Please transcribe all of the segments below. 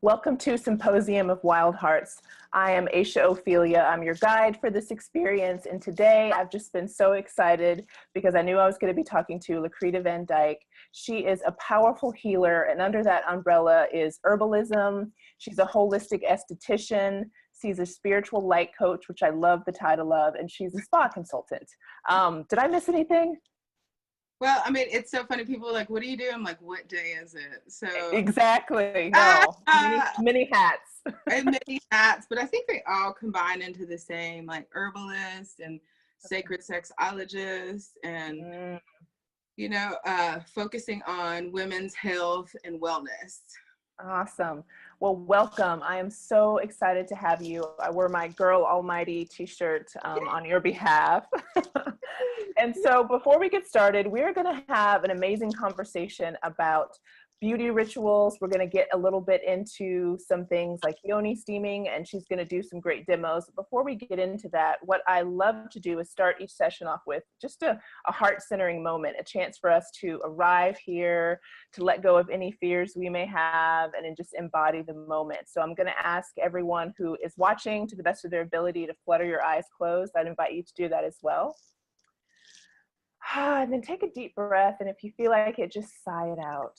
Welcome to Symposium of Wild Hearts. I am Aisha Ophelia. I'm your guide for this experience. And today I've just been so excited because I knew I was going to be talking to Lucretia VanDyke. She is a powerful healer, and under that umbrella is herbalism. She's a holistic esthetician. She's a spiritual light coach, which I love the title of, and she's a spa consultant. Did I miss anything? Well, I mean, it's so funny. People are like, what do you do? I'm like, what day is it? So Exactly. No, many hats. and many hats, but I think they all combine into the same, like herbalist and sacred sexologist and, focusing on women's health and wellness. Awesome. Well, welcome. I am so excited to have you. I wore my Girl Almighty t-shirt on your behalf. And so before we get started, we're going to have an amazing conversation about beauty rituals. We're going to get a little bit into some things like yoni steaming, and she's going to do some great demos. Before we get into that, what I love to do is start each session off with just a heart-centering moment, a chance for us to arrive here, to let go of any fears we may have, and then just embody the moment. So I'm going to ask everyone who is watching, to the best of their ability, to flutter your eyes closed. I'd invite you to do that as well. And then take a deep breath, and if you feel like it, just sigh it out.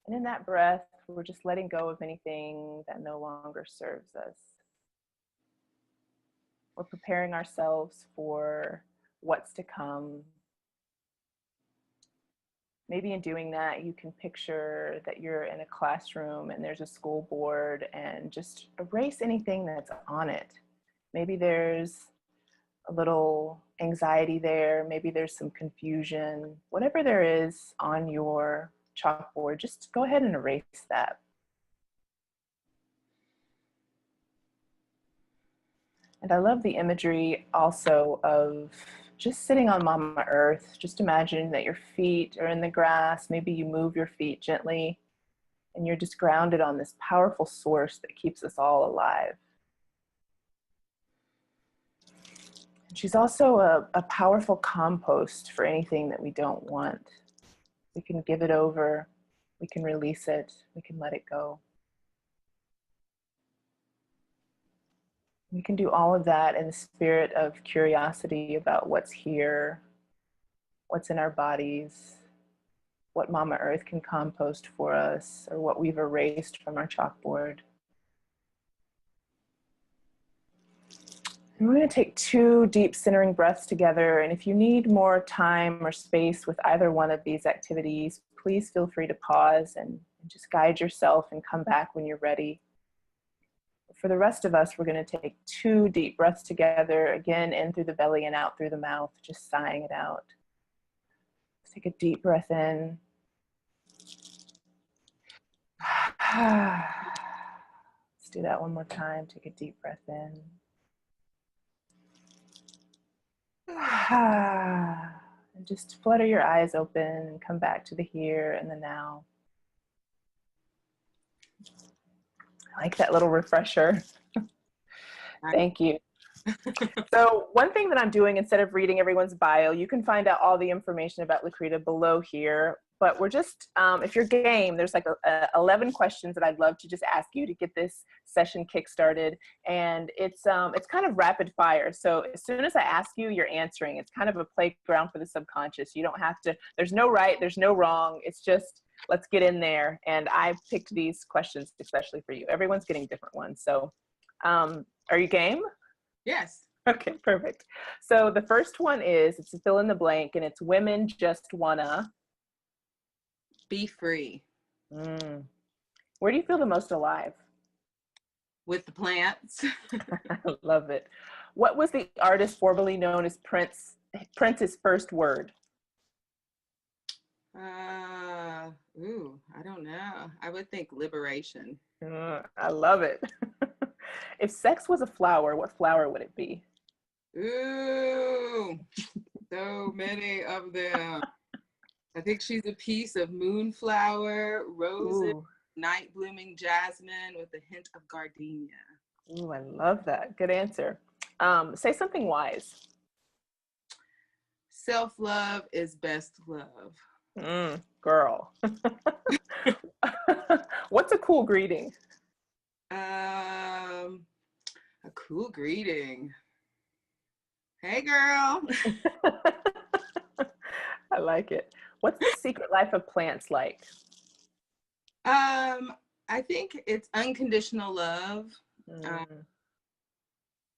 And in that breath, we're just letting go of anything that no longer serves us. We're preparing ourselves for what's to come. Maybe in doing that, you can picture that you're in a classroom and there's a school board, and just erase anything that's on it. Maybe there's a little anxiety there. Maybe there's some confusion. Whatever there is on your chalkboard, just go ahead and erase that. And I love the imagery also of just sitting on Mama Earth. Just imagine that your feet are in the grass. Maybe you move your feet gently, and you're just grounded on this powerful source that keeps us all alive. She's also a powerful compost for anything that we don't want. We can give it over, we can release it, we can let it go. We can do all of that in the spirit of curiosity about what's here, what's in our bodies, what Mama Earth can compost for us, or what we've erased from our chalkboard. And we're going to take 2 deep centering breaths together. And if you need more time or space with either one of these activities, please feel free to pause and just guide yourself and come back when you're ready. For the rest of us, we're going to take 2 deep breaths together, again, in through the belly and out through the mouth, just sighing it out. Let's take a deep breath in. Let's do that one more time. Take a deep breath in. And just flutter your eyes open and come back to the here and the now. I like that little refresher. Thank you. So one thing that I'm doing, instead of reading everyone's bio, you can find out all the information about Lucretia below here. But we're just, if you're game, there's like 11 questions that I'd love to just ask you to get this session kick-started. And it's kind of rapid fire. So as soon as I ask you, you're answering. It's kind of a playground for the subconscious. You don't have to, there's no right, there's no wrong. It's just, let's get in there. And I picked these questions especially for you. Everyone's getting different ones. So are you game? Yes. Okay, perfect. So the first one is, it's a fill in the blank, and it's women just wanna be free. Where do you feel the most alive? With the plants. I love it. What was the artist formerly known as Prince's first word? I don't know. I would think liberation. I love it. If sex was a flower, what flower would it be? Ooh, so many of them. I think she's a piece of moonflower, roses, night blooming jasmine with a hint of gardenia. Ooh, I love that. Good answer. Say something wise. Self-love is best love. Girl. What's a cool greeting? A cool greeting. Hey, girl. I like it. What's the secret life of plants like? I think it's unconditional love. Mm,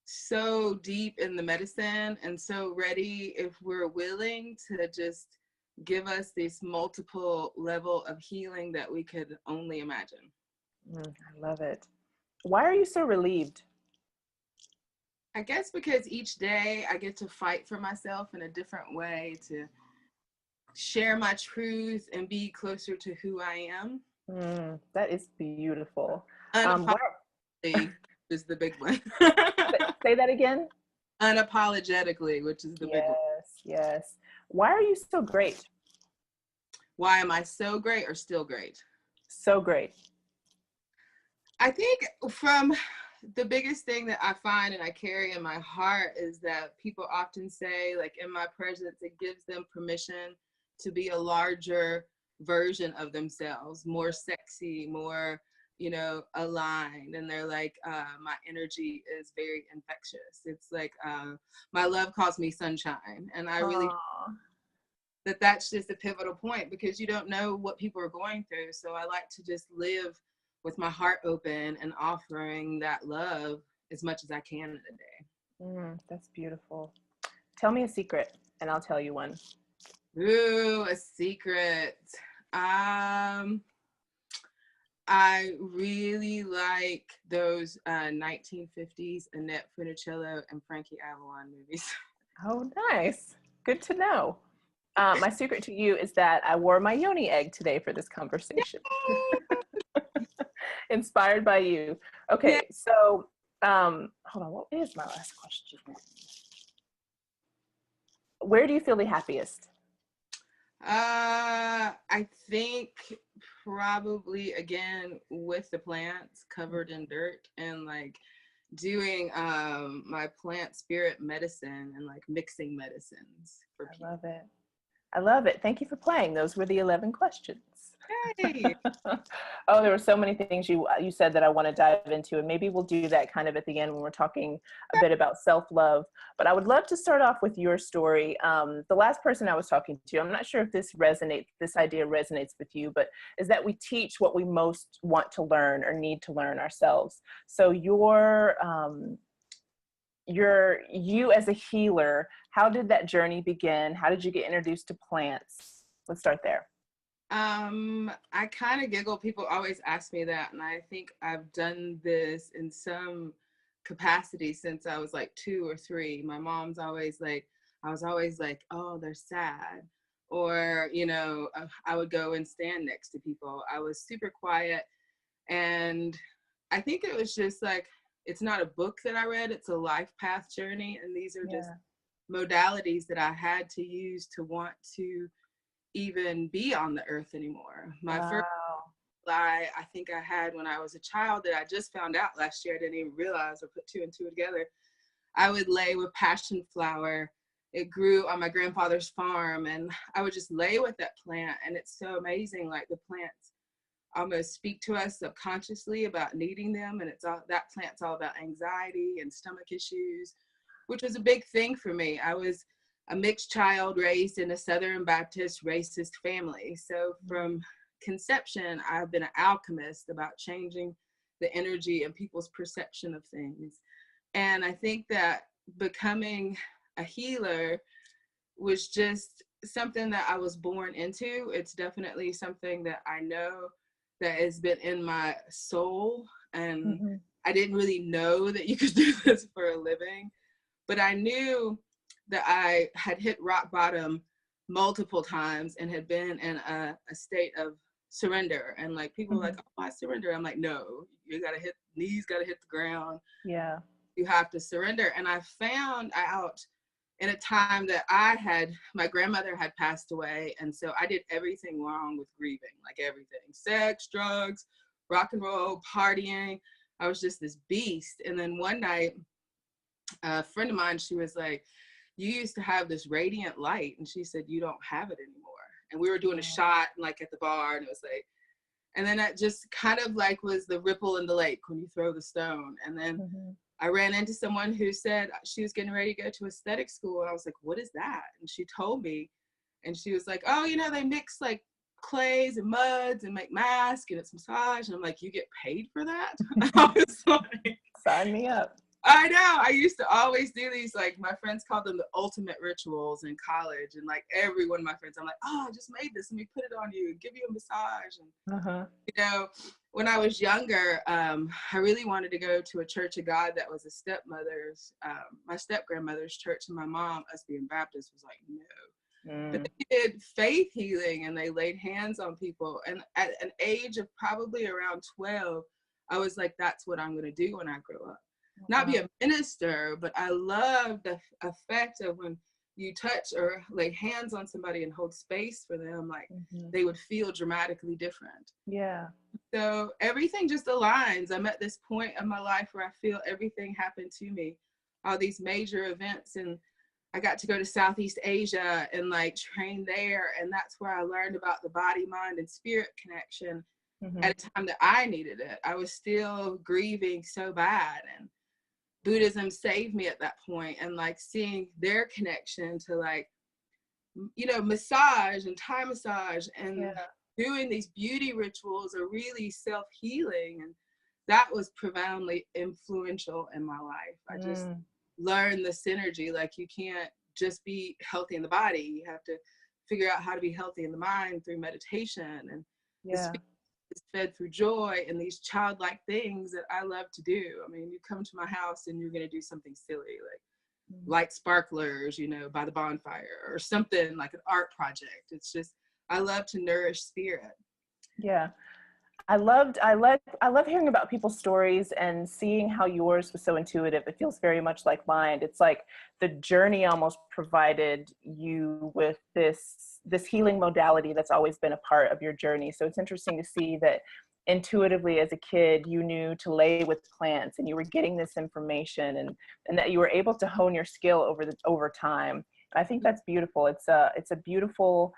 So deep in the medicine and so ready if we're willing to just give us this multiple level of healing that we could only imagine. I love it. Why are you so relieved? I guess because each day I get to fight for myself in a different way, to share my truth and be closer to who I am. That is beautiful. Unapologetically is the big one. Say that again. Unapologetically, which is the big one. Yes, yes. Why are you so great? Why am I so great or still great? So great. I think from the biggest thing that I find and I carry in my heart is that people often say, like, in my presence, it gives them permission to be a larger version of themselves, more sexy, more, aligned. And they're like, my energy is very infectious. It's like, my love calls me sunshine. And I really, that's just a pivotal point, because you don't know what people are going through. So I like to just live with my heart open and offering that love as much as I can in a day. That's beautiful. Tell me a secret and I'll tell you one. Ooh, a secret. I really like those 1950s Annette Funicello and Frankie Avalon movies. Oh, nice. Good to know. My secret to you is that I wore my yoni egg today for this conversation. Inspired by you. Okay, Yeah. so hold on, what is my last question? Where do you feel the happiest? I think probably again with the plants covered in dirt, and like doing my plant spirit medicine and like mixing medicines for people. I love it. I love it. Thank you for playing. Those were the 11 questions. Hey. Oh, there were so many things you said that I want to dive into, and maybe we'll do that kind of at the end when we're talking a bit about self-love. But I would love to start off with your story. The last person I was talking to, I'm not sure if this idea resonates with you, but is that we teach what we most want to learn or need to learn ourselves. So you as a healer, how did that journey begin? How did you get introduced to plants? Let's start there. I kind of giggle. People always ask me that, and I think I've done this in some capacity since I was like 2 or 3. My mom's always like, I was always like, oh, they're sad. Or, I would go and stand next to people. I was super quiet. And I think it was just like, it's not a book that I read, it's a life path journey. And these are just modalities that I had to use to want to even be on the earth anymore. My first lie I think I had when I was a child that I just found out last year, I didn't even realize or put 2 and 2 together. I would lay with passion flower. It grew on my grandfather's farm, and I would just lay with that plant. And it's so amazing, like the plants almost speak to us subconsciously about needing them. And that plant's all about anxiety and stomach issues, which was a big thing for me. I was a mixed child raised in a Southern Baptist racist family. So from conception, I've been an alchemist about changing the energy and people's perception of things. And I think that becoming a healer was just something that I was born into. It's definitely something that I know that has been in my soul. And I didn't really know that you could do this for a living, but I knew that I had hit rock bottom multiple times and had been in a state of surrender. And like people were like, oh, I surrender. I'm like, no, you gotta knees gotta hit the ground. Yeah. You have to surrender. And I found out in a time that my grandmother had passed away. And so I did everything wrong with grieving, like everything, sex, drugs, rock and roll, partying. I was just this beast. And then one night, a friend of mine, she was like, you used to have this radiant light. And she said, you don't have it anymore. and we were doing a shot like at the bar, and it was like, and then that just kind of like was the ripple in the lake when you throw the stone. And then I ran into someone who said she was getting ready to go to aesthetic school, and I was like, what is that? And she told me, and she was like, oh, they mix like clays and muds and make masks, and it's massage. And I'm like, you get paid for that? I was like, sign me up. I know. I used to always do these, like my friends called them the ultimate rituals in college, and like every one of my friends, I'm like, oh, I just made this, let me put it on you and give you a massage. And when I was younger, I really wanted to go to a Church of God that was a stepmother's, my step grandmother's church, and my mom, us being Baptist, was like, no. But they did faith healing, and they laid hands on people. And at an age of probably around 12, I was like, that's what I'm going to do when I grow up. Not be a minister, but I love the effect of when you touch or lay hands on somebody and hold space for them, like they would feel dramatically different. Yeah. So everything just aligns. I'm at this point in my life where I feel everything happened to me, all these major events, and I got to go to Southeast Asia and like train there, and that's where I learned about the body, mind, and spirit connection at a time that I needed it. I was still grieving so bad, and Buddhism saved me at that point, and like seeing their connection to like, massage and Thai massage and doing these beauty rituals are really self-healing. And that was profoundly influential in my life. I just learned the synergy. Like you can't just be healthy in the body. You have to figure out how to be healthy in the mind through meditation. And the spirit is fed through joy and these childlike things that I love to do. I mean, you come to my house and you're going to do something silly, like light sparklers, by the bonfire, or something like an art project. It's just, I love to nourish spirit. Yeah. I love hearing about people's stories and seeing how yours was so intuitive. It feels very much like mine. It's like the journey almost provided you with this healing modality that's always been a part of your journey. So it's interesting to see that intuitively as a kid, you knew to lay with plants and you were getting this information, and that you were able to hone your skill over time. I think that's beautiful. It's a beautiful,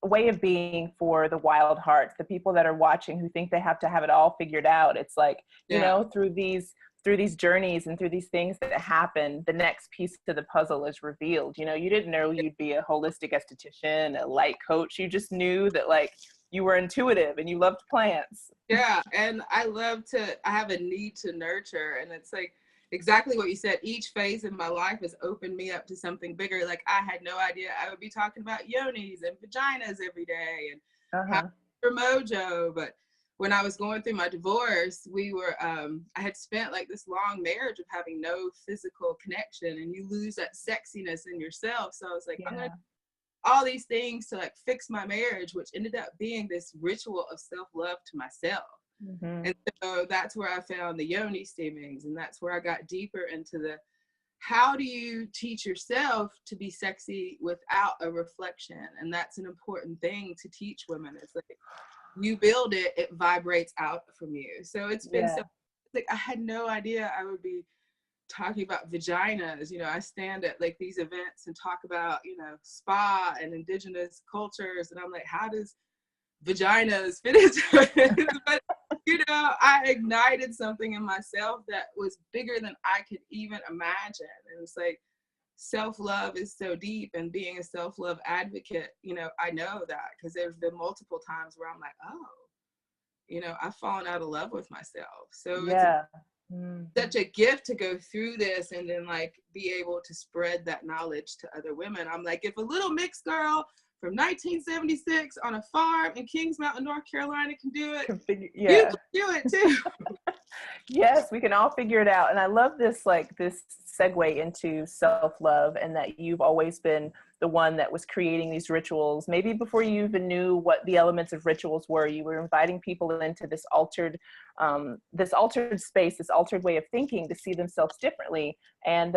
way of being for the wild hearts, the people that are watching who think they have to have it all figured out. It's like, through these journeys and through these things that happen, the next piece to the puzzle is revealed. You didn't know you'd be a holistic esthetician, a light coach. You just knew that like you were intuitive and you loved plants. Yeah. And I have a need to nurture. And it's like, exactly what you said. Each phase of my life has opened me up to something bigger. Like I had no idea I would be talking about yonis and vaginas every day and for mojo. But when I was going through my divorce, I had spent like this long marriage of having no physical connection, and you lose that sexiness in yourself. So I was like, I'm going to do all these things to like fix my marriage, which ended up being this ritual of self-love to myself. And so that's where I found the yoni steamings, and that's where I got deeper into how do you teach yourself to be sexy without a reflection? And that's an important thing to teach women. It's like you build it, it vibrates out from you. So it's been like I had no idea I would be talking about vaginas. I stand at like these events and talk about spa and indigenous cultures, and I'm like, how does vaginas fit into it? But I ignited something in myself that was bigger than I could even imagine. And it's like self-love is so deep, and being a self-love advocate, I know that because there's been multiple times where I'm like, oh, I've fallen out of love with myself. So it's such a gift to go through this and then like be able to spread that knowledge to other women. I'm like, if a little mixed girl from 1976 on a farm in Kings Mountain, North Carolina can do it, you can do it too. Yes, we can all figure it out. And I love this segue into self-love, and that you've always been the one that was creating these rituals. Maybe before you even knew what the elements of rituals were, you were inviting people into this altered space, this altered way of thinking to see themselves differently. And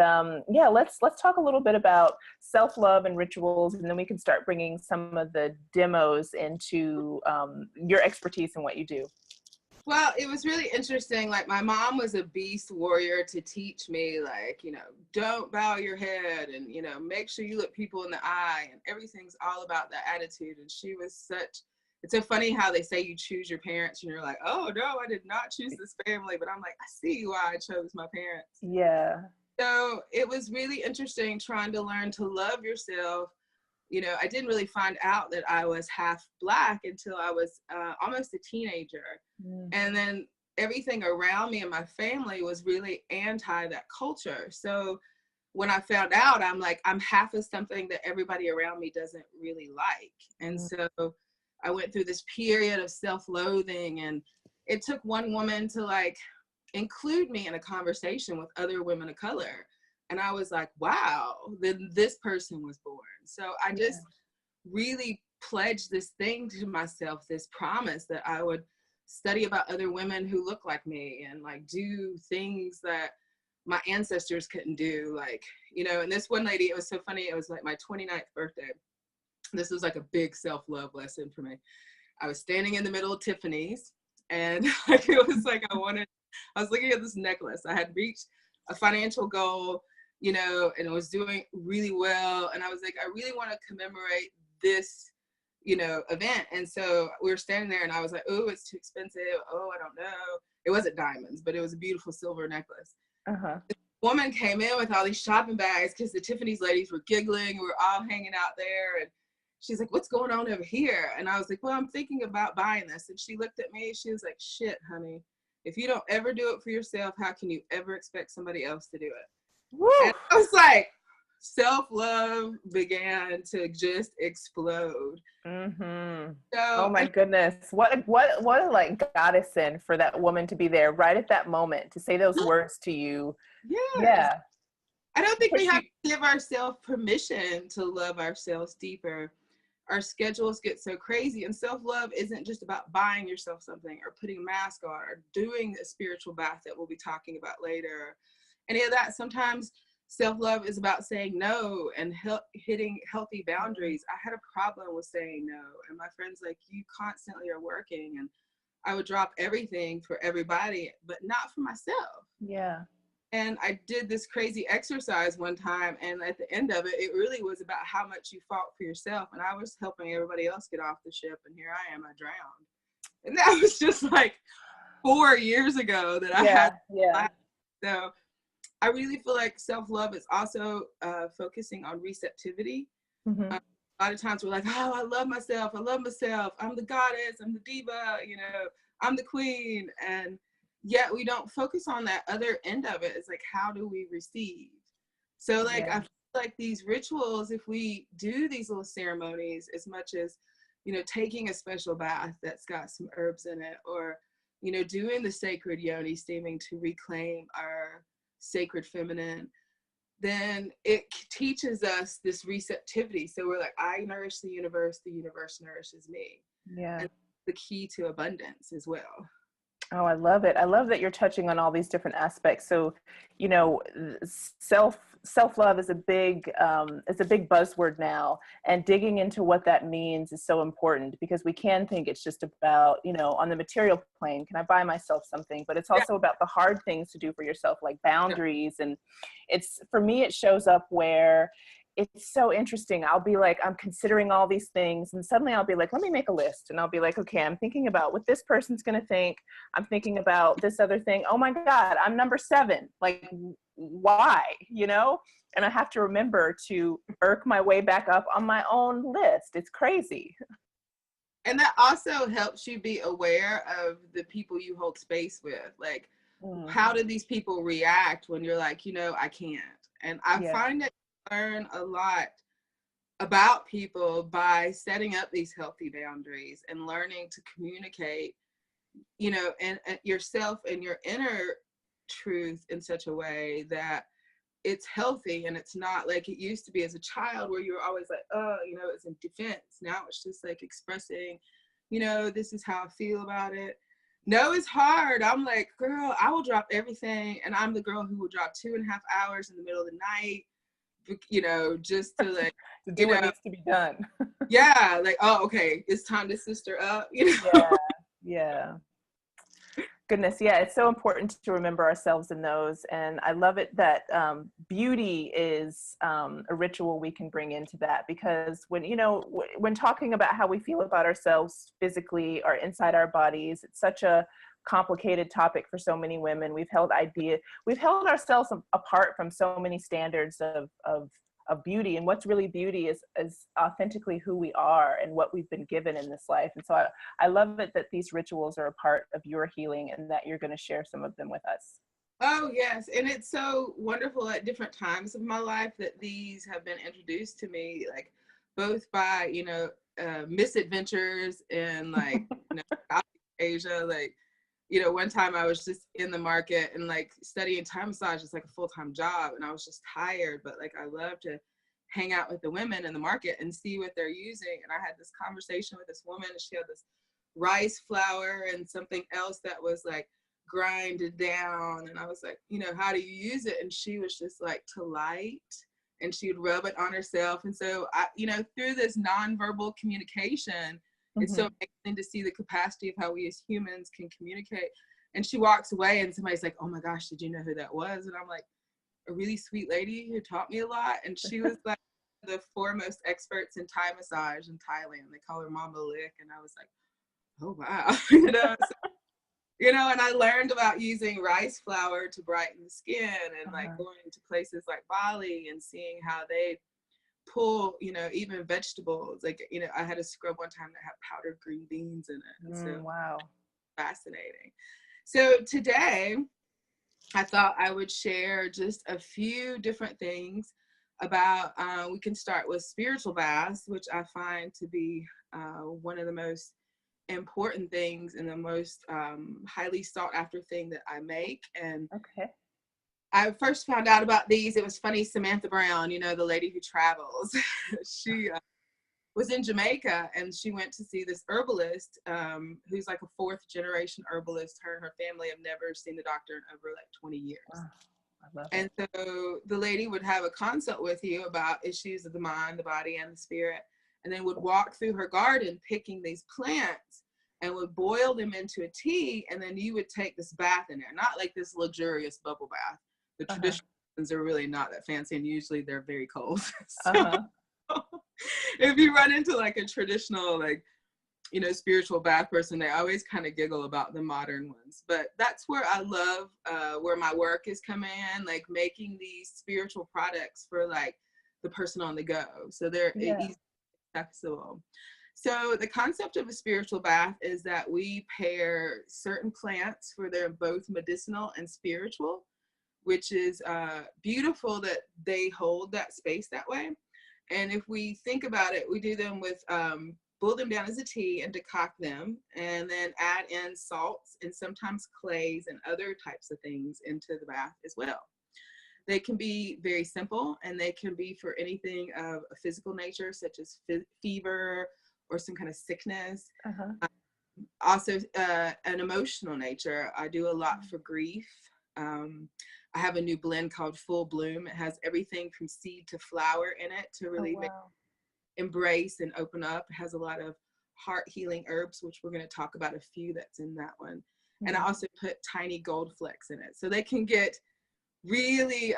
let's talk a little bit about self-love and rituals, and then we can start bringing some of the demos into your expertise and what you do. Well, it was really interesting. Like, my mom was a beast warrior to teach me, like, don't bow your head, and, make sure you look people in the eye, and everything's all about that attitude. And she was it's so funny how they say you choose your parents and you're like, oh no, I did not choose this family. But I'm like, I see why I chose my parents. Yeah. So it was really interesting trying to learn to love yourself. I didn't really find out that I was half Black until I was almost a teenager. Mm. And then everything around me and my family was really anti that culture. So when I found out, I'm like, I'm half of something that everybody around me doesn't really like. And so I went through this period of self-loathing, and it took one woman to like include me in a conversation with other women of color. And I was like, wow, then this person was born. So I just really pledged this thing to myself, this promise that I would study about other women who look like me and like do things that my ancestors couldn't do. Like, and this one lady, it was so funny. It was like my 29th birthday. This was like a big self-love lesson for me. I was standing in the middle of Tiffany's, and it was like, I was looking at this necklace. I had reached a financial goal, and it was doing really well. And I was like, I really want to commemorate this, event. And so we were standing there, and I was like, oh, it's too expensive. Oh, I don't know. It wasn't diamonds, but it was a beautiful silver necklace. Uh-huh. The woman came in with all these shopping bags because the Tiffany's ladies were giggling. We were all hanging out there, and she's like, what's going on over here? And I was like, well, I'm thinking about buying this. And she looked at me. She was like, shit, honey. If you don't ever do it for yourself, how can you ever expect somebody else to do it? Woo! And I was like, self-love began to just explode. Mm-hmm. So, oh my goodness. What a like goddess in for that woman to be there right at that moment to say those words to you. Yeah. I don't think we have to give ourselves permission to love ourselves deeper. Our schedules get so crazy, and self-love isn't just about buying yourself something or putting a mask on or doing a spiritual bath that we'll be talking about later. Any of that. Sometimes self-love is about saying no and hitting healthy boundaries. I had a problem with saying no, and my friends like, you constantly are working, and I would drop everything for everybody, but not for myself. Yeah. And I did this crazy exercise one time, and at the end of it, it really was about how much you fought for yourself. And I was helping everybody else get off the ship, and here I am, I drowned. And that was just like 4 years ago that I had. Yeah. So I really feel like self-love is also focusing on receptivity. Mm-hmm. A lot of times we're like, oh, I love myself. I'm the goddess. I'm the diva. I'm the queen. And yet we don't focus on that other end of it. It's like, how do we receive? So like, I feel like these rituals, if we do these little ceremonies, as much as, taking a special bath that's got some herbs in it, or, doing the sacred yoni steaming to reclaim our sacred feminine, then it teaches us this receptivity. So we're like, I nourish the universe nourishes me. Yeah. And the key to abundance as well. Oh, I love it. I love that you're touching on all these different aspects. So, self-love is a big buzzword now, and digging into what that means is so important, because we can think it's just about, on the material plane, can I buy myself something? But it's also about the hard things to do for yourself, like boundaries. And for me, it shows up where it's so interesting. I'll be like, I'm considering all these things, and suddenly I'll be like, let me make a list. And I'll be like, okay, I'm thinking about what this person's going to think. I'm thinking about this other thing. Oh my God, I'm number 7. Like, why, And I have to remember to irk my way back up on my own list. It's crazy. And that also helps you be aware of the people you hold space with. Like, how do these people react when you're like, I can't? And I find that learn a lot about people by setting up these healthy boundaries and learning to communicate, and yourself and your inner truth in such a way that it's healthy, and it's not like it used to be as a child where you're always like, oh, it's in defense. Now it's just like expressing, this is how I feel about it. No, it's hard. I'm like, girl, I will drop everything, and I'm the girl who will drop 2.5 hours in the middle of the night, just to like to do what needs to be done. Yeah, like, oh, okay, it's time to sister up. Yeah. Goodness, yeah, it's so important to remember ourselves in those. And I love it that beauty is a ritual we can bring into that, because when, when talking about how we feel about ourselves physically or inside our bodies, it's such a complicated topic for so many women. We've held ourselves apart from so many standards of beauty, and what's really beauty is authentically who we are and what we've been given in this life. And so I love it that these rituals are a part of your healing and that you're going to share some of them with us. Oh, yes. And it's so wonderful at different times of my life that these have been introduced to me, like both by, misadventures and like, Asia, like, one time I was just in the market and like studying Thai massage is like a full-time job, and I was just tired, but like I love to hang out with the women in the market and see what they're using. And I had this conversation with this woman, and she had this rice flour and something else that was like grinded down, and I was like, how do you use it? And she was just like, to light, and she would rub it on herself. And so I, through this nonverbal communication, it's so amazing to see the capacity of how we as humans can communicate. And she walks away and somebody's like, oh my gosh, did you know who that was? And I'm like, a really sweet lady who taught me a lot. And she was like the foremost experts in Thai massage in Thailand. They call her Mama Lick. And I was like, oh wow. And I learned about using rice flour to brighten the skin, and like going to places like Bali and seeing how they pull, even vegetables. Like, I had a scrub one time that had powdered green beans in it. And so wow. Fascinating. So today I thought I would share just a few different things about, we can start with spiritual baths, which I find to be one of the most important things and the most highly sought after thing that I make. And I first found out about these, it was funny, Samantha Brown, the lady who travels, she was in Jamaica, and she went to see this herbalist who's like a fourth generation herbalist. Her and her family have never seen the doctor in over like 20 years. Wow. I love and it. So the lady would have a consult with you about issues of the mind, the body, and the spirit, and then would walk through her garden picking these plants and would boil them into a tea, and then you would take this bath in there. Not like this luxurious bubble bath. The traditional ones are really not that fancy, and usually they're very cold. So if you run into like a traditional, like, spiritual bath person, they always kind of giggle about the modern ones. But that's where I love where my work is coming in, like making these spiritual products for like the person on the go. So they're easy accessible. So the concept of a spiritual bath is that we pair certain plants for their both medicinal and spiritual, which is beautiful that they hold that space that way. And if we think about it, we do them with, boil them down as a tea and decoct them, and then add in salts and sometimes clays and other types of things into the bath as well. They can be very simple, and they can be for anything of a physical nature, such as fever or some kind of sickness. Also an emotional nature. I do a lot for grief. I have a new blend called Full Bloom. It has everything from seed to flower in it to really embrace and open up. It has a lot of heart healing herbs, which we're going to talk about a few that's in that one. And I also put tiny gold flecks in it. So they can get really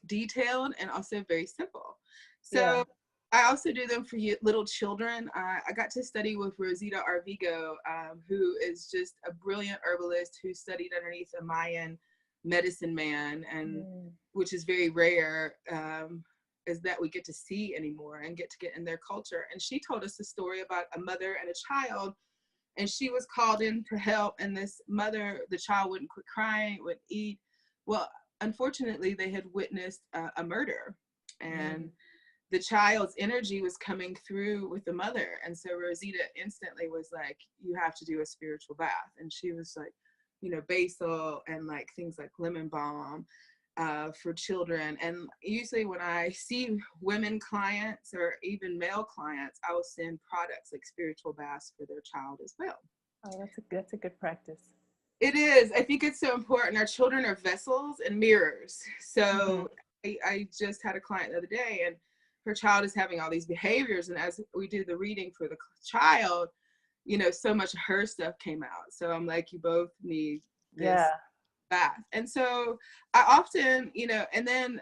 detailed and also very simple. So I also do them for little children. I got to study with Rosita Arvigo, who is just a brilliant herbalist who studied underneath a Mayan medicine man, and which is very rare, is that we get to see anymore and get in their culture. And she told us a story about a mother and a child, and she was called in for help, and this mother, the child wouldn't quit crying, wouldn't eat. Well, unfortunately, they had witnessed a murder, and the child's energy was coming through with the mother. And so Rosita instantly was like, you have to do a spiritual bath. And she was like, basil and like things like lemon balm for children. And usually when I see women clients or even male clients, I will send products like spiritual baths for their child as well. Oh, that's a good practice. It is. I think it's so important. Our children are vessels and mirrors. So I just had a client the other day, and her child is having all these behaviors. And as we do the reading for the child, you know, so much of her stuff came out. So I'm like, you both need this Yeah. bath. And so I often, you know, and then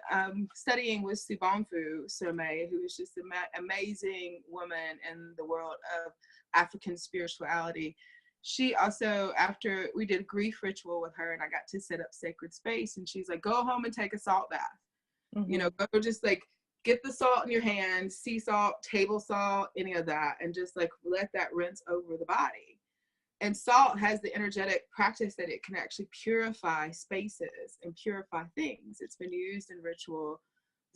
studying with Subonfu Some, who is just an amazing woman in the world of African spirituality. She also, after we did a grief ritual with her and I got to set up sacred space, and she's like, go home and take a salt bath. Mm-hmm. You know, go just like get the salt in your hand, sea salt, table salt, any of that, and just like let that rinse over the body. And salt has the energetic practice that it can actually purify spaces and purify things. It's been used in ritual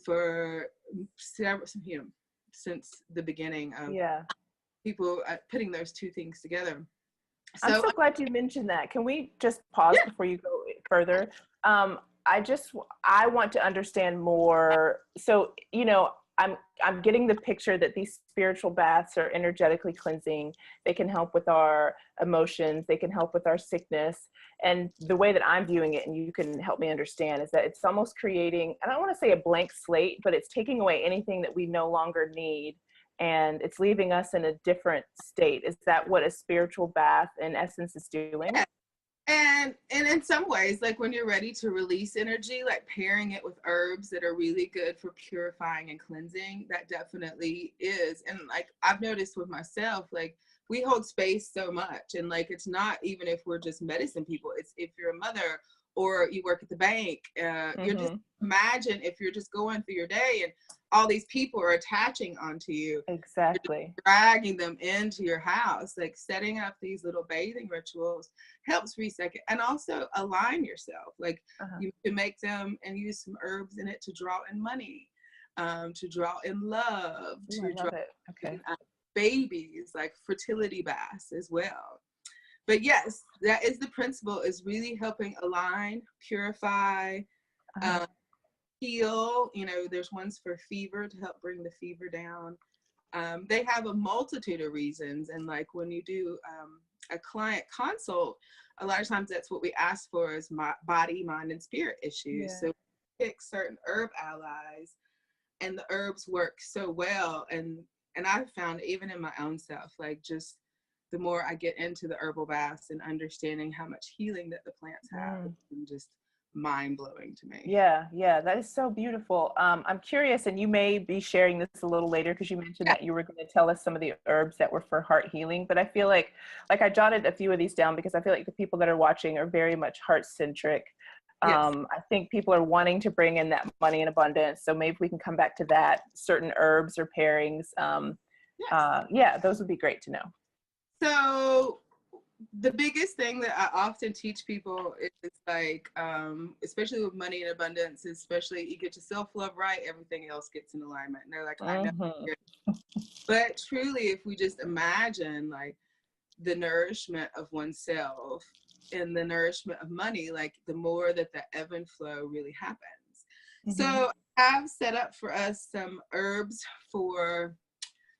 for several, you know, since the beginning of people putting those two things together. I'm so glad you mentioned that. Can we just pause before you go further? I want to understand more. So, you know, I'm getting the picture that these spiritual baths are energetically cleansing. They can help with our emotions. They can help with our sickness. And the way that I'm viewing it, and you can help me understand, is that it's almost creating, I don't want to say a blank slate, but it's taking away anything that we no longer need. And it's leaving us in a different state. Is that what a spiritual bath in essence is doing? Yeah. And in some ways, like when you're ready to release energy, like pairing it with herbs that are really good for purifying and cleansing, that definitely is. And like I've noticed with myself, like we hold space so much. And like it's not even if we're just medicine people, it's if you're a mother or you work at the bank, you're just, imagine if you're just going through your day and all these people are attaching onto you. Exactly. Dragging them into your house, like setting up these little bathing rituals helps reset it, and also align yourself. Like you can make them and use some herbs in it to draw in money, to draw in love, to draw in babies, like fertility baths as well. But yes, that is the principle, is really helping align, purify, heal. You know, there's ones for fever to help bring the fever down. They have a multitude of reasons. And like when you do a client consult, a lot of times that's what we ask for is body, mind, and spirit issues. So we pick certain herb allies and the herbs work so well. And I've found even in my own self, like just the more I get into the herbal baths and understanding how much healing that the plants have, it's just mind-blowing to me. Yeah, that is so beautiful. I'm curious, and you may be sharing this a little later because you mentioned that you were going to tell us some of the herbs that were for heart healing, but I feel like I jotted a few of these down because I feel like the people that are watching are very much heart-centric. I think people are wanting to bring in that money in abundance, so maybe we can come back to that, certain herbs or pairings. Those would be great to know. So the biggest thing that I often teach people is like, especially with money and abundance, especially you get your self-love right, everything else gets in alignment. And they're like, I know. But truly, if we just imagine like the nourishment of oneself and the nourishment of money, like the more that the ebb and flow really happens. So I've set up for us some herbs for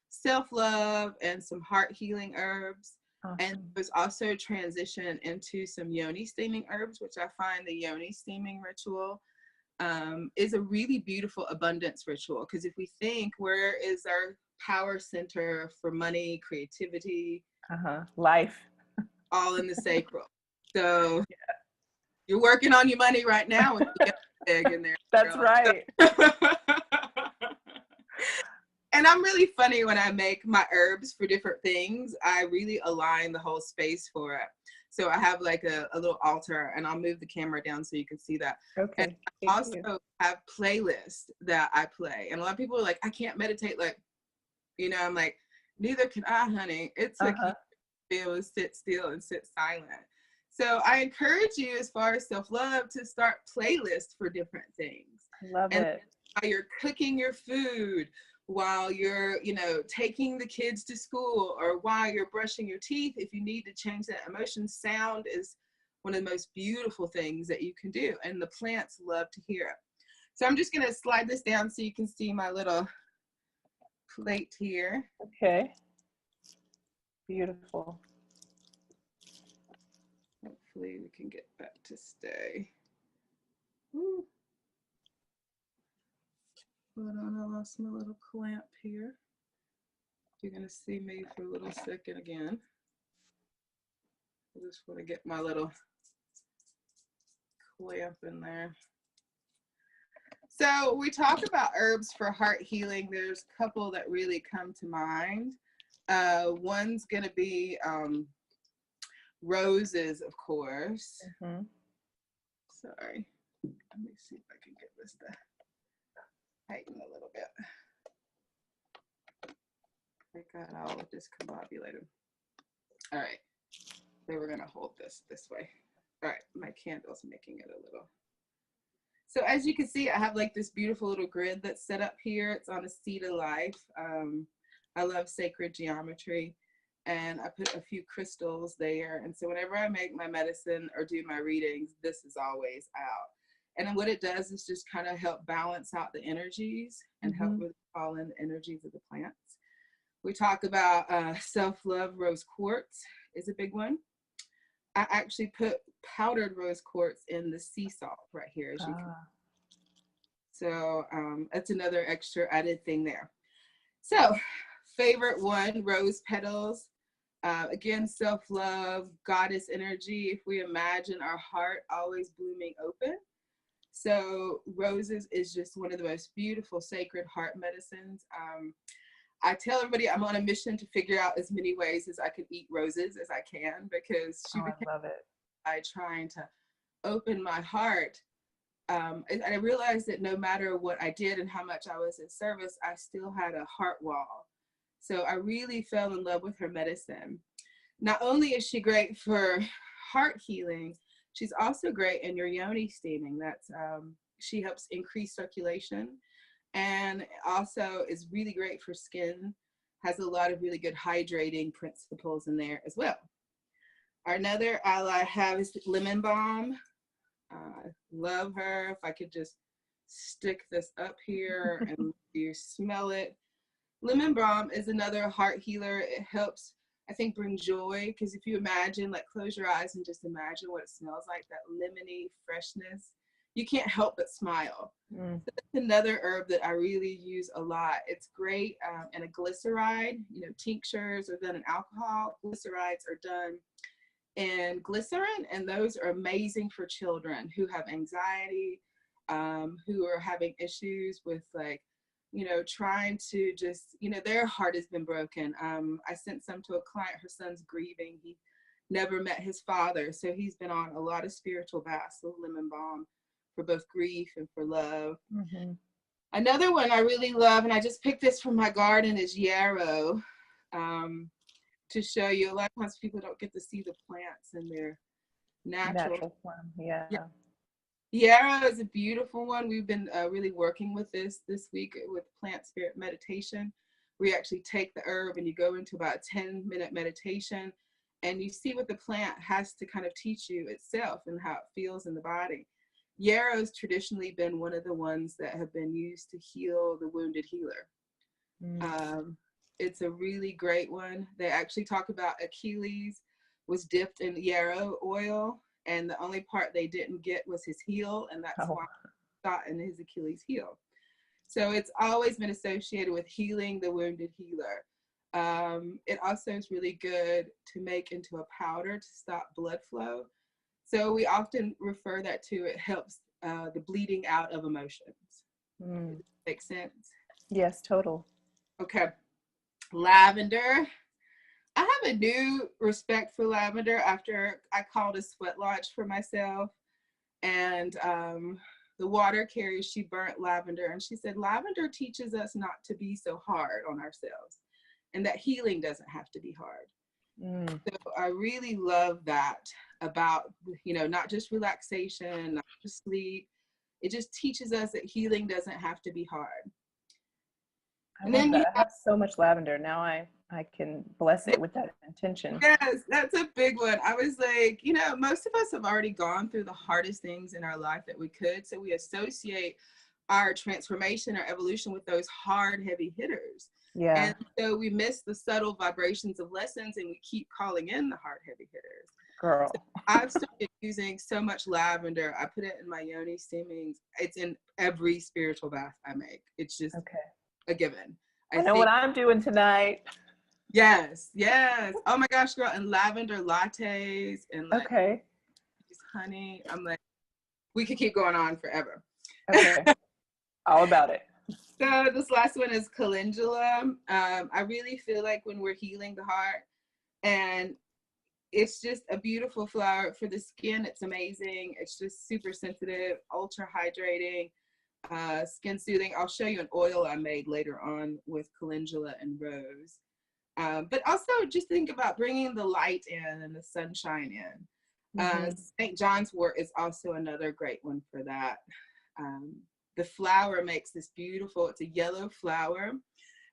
self-love and some heart healing herbs. And there's also transition into some yoni steaming herbs, which I find the yoni steaming ritual is a really beautiful abundance ritual. Because if we think, where is our power center for money, creativity, life, all in the sacral. So you're working on your money right now with the egg in there. That's right. And I'm really funny when I make my herbs for different things. I really align the whole space for it. So I have like a little altar, and I'll move the camera down so you can see that. And I also have playlists that I play. And a lot of people are like, I can't meditate. Like, you know, I'm like, neither can I, honey. It's like you feel, sit still and sit silent. So I encourage you, as far as self-love, to start playlists for different things. Love it. While you're cooking your food, while you're, you know, taking the kids to school, or while you're brushing your teeth, if you need to change that emotion, sound is one of the most beautiful things that you can do. And the plants love to hear it. So I'm just going to slide this down so you can see my little plate here. Okay. Beautiful. Hopefully we can get that to stay. Woo. Hold on, I lost my little clamp here. You're going to see me for a little second again. I just want to get my little clamp in there. So we talk about herbs for heart healing. There's a couple that really come to mind. One's going to be roses, of course. Mm-hmm. Sorry. Let me see if I can get this to tighten a little bit. I got all discombobulated. All right. So we're going to hold this way. All right. My candle's making it a little. So as you can see, I have like this beautiful little grid that's set up here. It's on a seed of life. I love sacred geometry, and I put a few crystals there. And so whenever I make my medicine or do my readings, this is always out. And then what it does is just kind of help balance out the energies and help with all in the energies of the plants. We talk about self-love. Rose quartz is a big one. I actually put powdered rose quartz in the sea salt right here, as you can. So that's another extra added thing there. So favorite one, rose petals. Again, self-love, goddess energy. If we imagine our heart always blooming open. So roses is just one of the most beautiful sacred heart medicines. I tell everybody I'm on a mission to figure out as many ways as I can eat roses as I can, because she became, I love it. by trying to open my heart. I realized that no matter what I did and how much I was in service, I still had a heart wall. So I really fell in love with her medicine. Not only is she great for heart healing, she's also great in your yoni steaming. That's she helps increase circulation, and also is really great for skin. Has a lot of really good hydrating principles in there as well. Another ally I have is lemon balm. Love her. If I could just stick this up here and you smell it. Lemon balm is another heart healer. It helps, I think, bring joy, because if you imagine, like, close your eyes and just imagine what it smells like, that lemony freshness, you can't help but smile. So that's another herb that I really use a lot. It's great in a glyceride. You know, tinctures are done in alcohol. Glycerides are done in glycerin, and those are amazing for children who have anxiety, who are having issues with, like, you know, trying to just, you know, their heart has been broken. I sent some to a client, her son's grieving. He never met his father. So he's been on a lot of spiritual baths with lemon balm for both grief and for love. Another one I really love, and I just picked this from my garden, is yarrow. To show you, a lot of times people don't get to see the plants in their natural form. Yeah. Yarrow is a beautiful one. We've been really working with this week with plant spirit meditation. We actually take the herb and you go into about a 10-minute meditation, and you see what the plant has to kind of teach you itself and how it feels in the body. Yarrow has traditionally been one of the ones that have been used to heal the wounded healer. It's a really great one. They actually talk about Achilles was dipped in yarrow oil, and the only part they didn't get was his heel, and that's why he got in his Achilles heel. So it's always been associated with healing the wounded healer. It also is really good to make into a powder to stop blood flow. So we often refer that to, it helps the bleeding out of emotions. Makes sense? Yes, total. Okay. Lavender. I have a new respect for lavender after I called a sweat lodge for myself, and the water carrier, she burnt lavender, and she said lavender teaches us not to be so hard on ourselves, and that healing doesn't have to be hard. So I really love that about, you know, not just relaxation, not just sleep. It just teaches us that healing doesn't have to be hard. I love that. I have so much lavender. Now I can bless it with that intention. Yes, that's a big one. I was like, you know, most of us have already gone through the hardest things in our life that we could. So we associate our transformation, our evolution with those hard, heavy hitters. Yeah. And so we miss the subtle vibrations of lessons, and we keep calling in the hard, heavy hitters. Girl. So I've started using so much lavender. I put it in my yoni steamings. It's in every spiritual bath I make. It's just a given. I know what I'm doing tonight. Yes, yes. Oh my gosh, girl, and lavender lattes and like Okay. just honey. I'm like, we could keep going on forever. Okay. All about it. So this last one is calendula. I really feel like when we're healing the heart, and it's just a beautiful flower for the skin. It's amazing. It's just super sensitive, ultra hydrating, skin soothing. I'll show you an oil I made later on with calendula and rose. But also just think about bringing the light in and the sunshine in. St. John's wort is also another great one for that. The flower makes this beautiful, it's a yellow flower,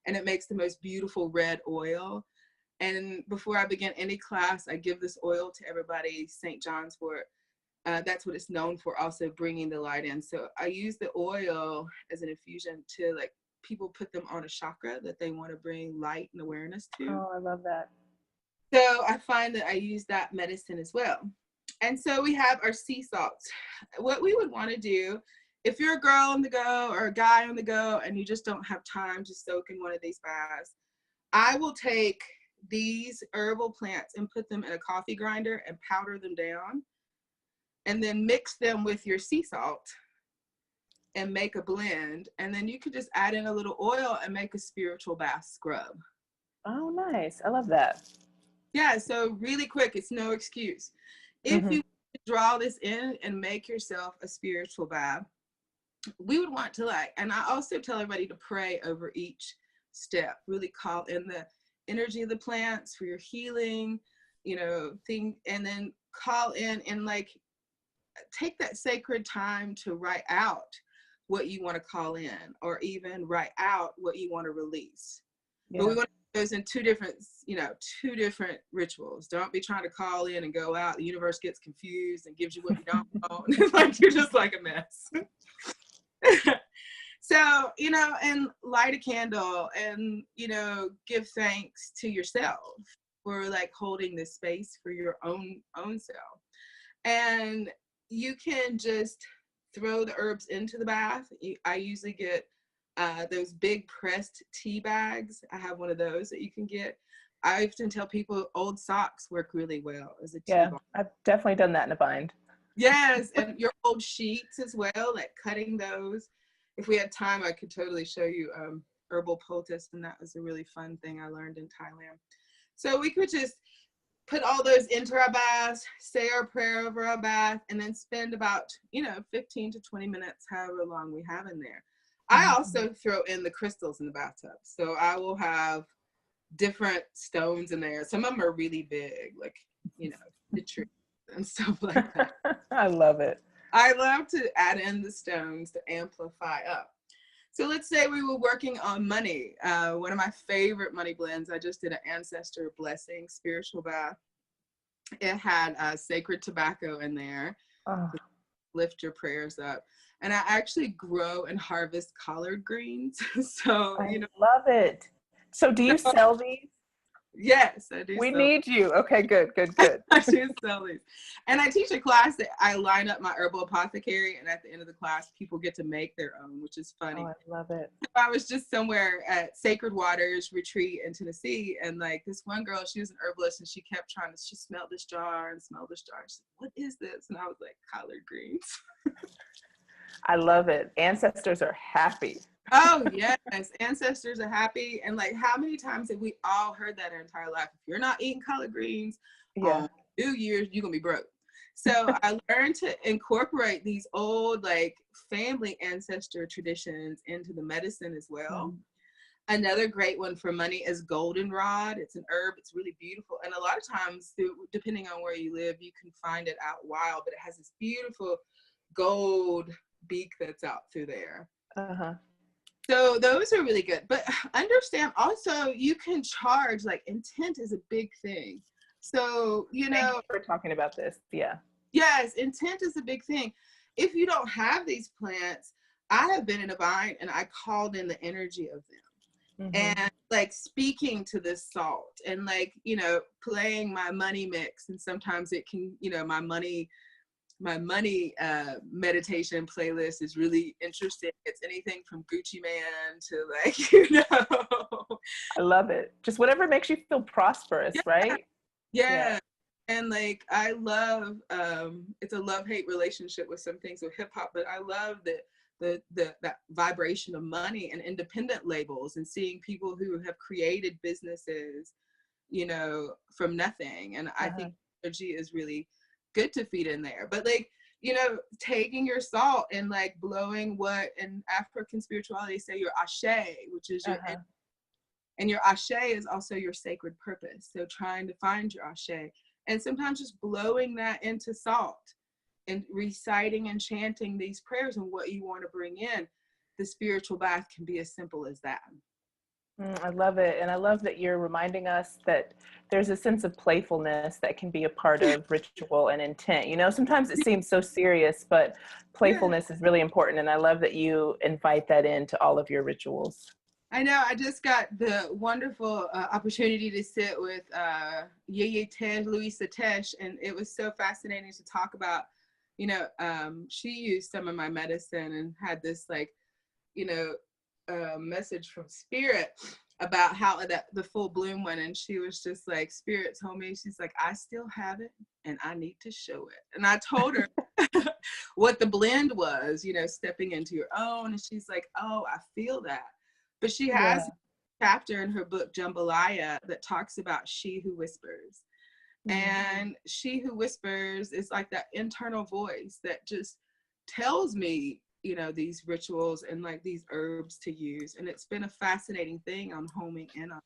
and it makes the most beautiful red oil. And before I begin any class, I give this oil to everybody, St. John's wort. That's what it's known for, also bringing the light in. So I use the oil as an infusion to, like, people put them on a chakra that they want to bring light and awareness to. Oh, I love that. So I find that I use that medicine as well. And so we have our sea salts. What we would want to do, if you're a girl on the go or a guy on the go and you just don't have time to soak in one of these baths, I will take these herbal plants and put them in a coffee grinder and powder them down, and then mix them with your sea salt and make a blend. And then you could just add in a little oil and make a spiritual bath scrub. Oh, nice. I love that. Yeah, so really quick, it's no excuse. If you draw this in and make yourself a spiritual bath, we would want to, like, and I also tell everybody to pray over each step, really call in the energy of the plants for your healing, you know, thing, and then call in and like take that sacred time to write out what you want to call in, or even write out what you want to release. But we want to do those in two different rituals. Don't be trying to call in and go out. The universe gets confused and gives you what you don't want. Like, you're just like a mess. So, and light a candle and, give thanks to yourself for like holding this space for your own self. And you can just throw the herbs into the bath. I usually get those big pressed tea bags. I have one of those that you can get. I often tell people old socks work really well as a tea bag. I've definitely done that in a bind. Yes, and your old sheets as well, like cutting those. If we had time, I could totally show you herbal poultice, and that was a really fun thing I learned in Thailand. So we could just put all those into our baths, say our prayer over our bath, and then spend about 15 to 20 minutes, however long we have in there. I also throw in the crystals in the bathtub, so I will have different stones in there. Some of them are really big, like the tree and stuff like that. I love it. I love to add in the stones to amplify up. So let's say we were working on money. One of my favorite money blends, I just did an ancestor blessing spiritual bath. It had sacred tobacco in there. To lift your prayers up. And I actually grow and harvest collard greens. So, I love it. So do you sell these? Yes, I do. We need you. Okay, good. I do sell these. And I teach a class that I line up my herbal apothecary, and at the end of the class, people get to make their own, which is funny. Oh, I love it. I was just somewhere at Sacred Waters retreat in Tennessee, and like this one girl, she was an herbalist, and she kept she smelled this jar and smelled this jar. She said, "What is this?" And I was like, "Collard greens." I love it. Ancestors are happy. Oh yes, ancestors are happy. And like, how many times have we all heard that our entire life? If you're not eating collard greens on New Year's, you're gonna be broke. So I learned to incorporate these old like family ancestor traditions into the medicine as well. Another great one for money is goldenrod. It's an herb. It's really beautiful. And a lot of times, depending on where you live, you can find it out wild, but it has this beautiful gold beak that's out through there. So those are really good. But understand also, you can charge, like, intent is a big thing. So, we're talking about this. Yeah. Yes, intent is a big thing. If you don't have these plants, I have been in a bind and I called in the energy of them. And like speaking to this salt and like, playing my money mix. And sometimes it can, my money my money meditation playlist is really interesting. It's anything from Gucci Man to like, you know. I love it. Just whatever makes you feel prosperous, Yeah. right? Yeah. And like I love it's a love-hate relationship with some things with hip hop, but I love that vibration of money and independent labels and seeing people who have created businesses, you know, from nothing. And I think energy is really good to feed in there. But like, you know, taking your salt and like blowing what in African spirituality say your ashe, which is your and your ashe is also your sacred purpose. So trying to find your ashe and sometimes just blowing that into salt and reciting and chanting these prayers and what you want to bring in. The spiritual bath can be as simple as that. I love it. And I love that you're reminding us that there's a sense of playfulness that can be a part of ritual and intent. You know, sometimes it seems so serious, but playfulness is really important. And I love that you invite that into all of your rituals. I know. I just got the wonderful opportunity to sit with Yeye Tesh, Louisa Tesh, and it was so fascinating to talk about, you know, she used some of my medicine and had this like, you know, message from spirit about how the full bloom one, and she was just like, spirit told me, she's like, I still have it and I need to show it. And I told her what the blend was, you know, stepping into your own, and she's like, oh, I feel that. But she has a chapter in her book Jambalaya that talks about she who whispers. And she who whispers is like that internal voice that just tells me, you know, these rituals and like these herbs to use. And it's been a fascinating thing I'm homing in on.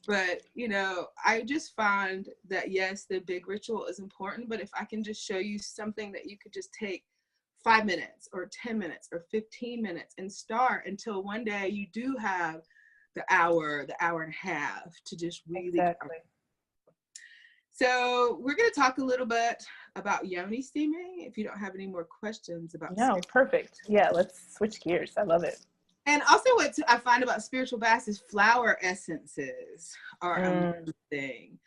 But, you know, I just find that, yes, the big ritual is important, but if I can just show you something that you could just take 5 minutes or 10 minutes or 15 minutes and start until one day you do have the hour and a half to just really. Exactly. So we're going to talk a little bit about yoni steaming if you don't have any more questions about. No, perfect. Yeah, let's switch gears. I love it. And also what I find about spiritual baths is flower essences are amazing.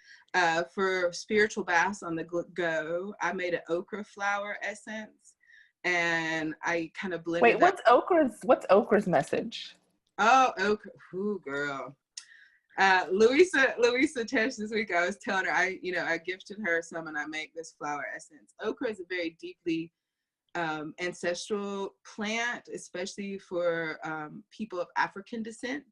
For spiritual baths on the go, I made an okra flower essence. And I kind of blended. Wait, what's okra's message? Oh, okra. Ooh, girl. Louisa Tesh this week, I was telling her, I gifted her some and I make this flower essence. Okra is a very deeply ancestral plant, especially for people of African descent.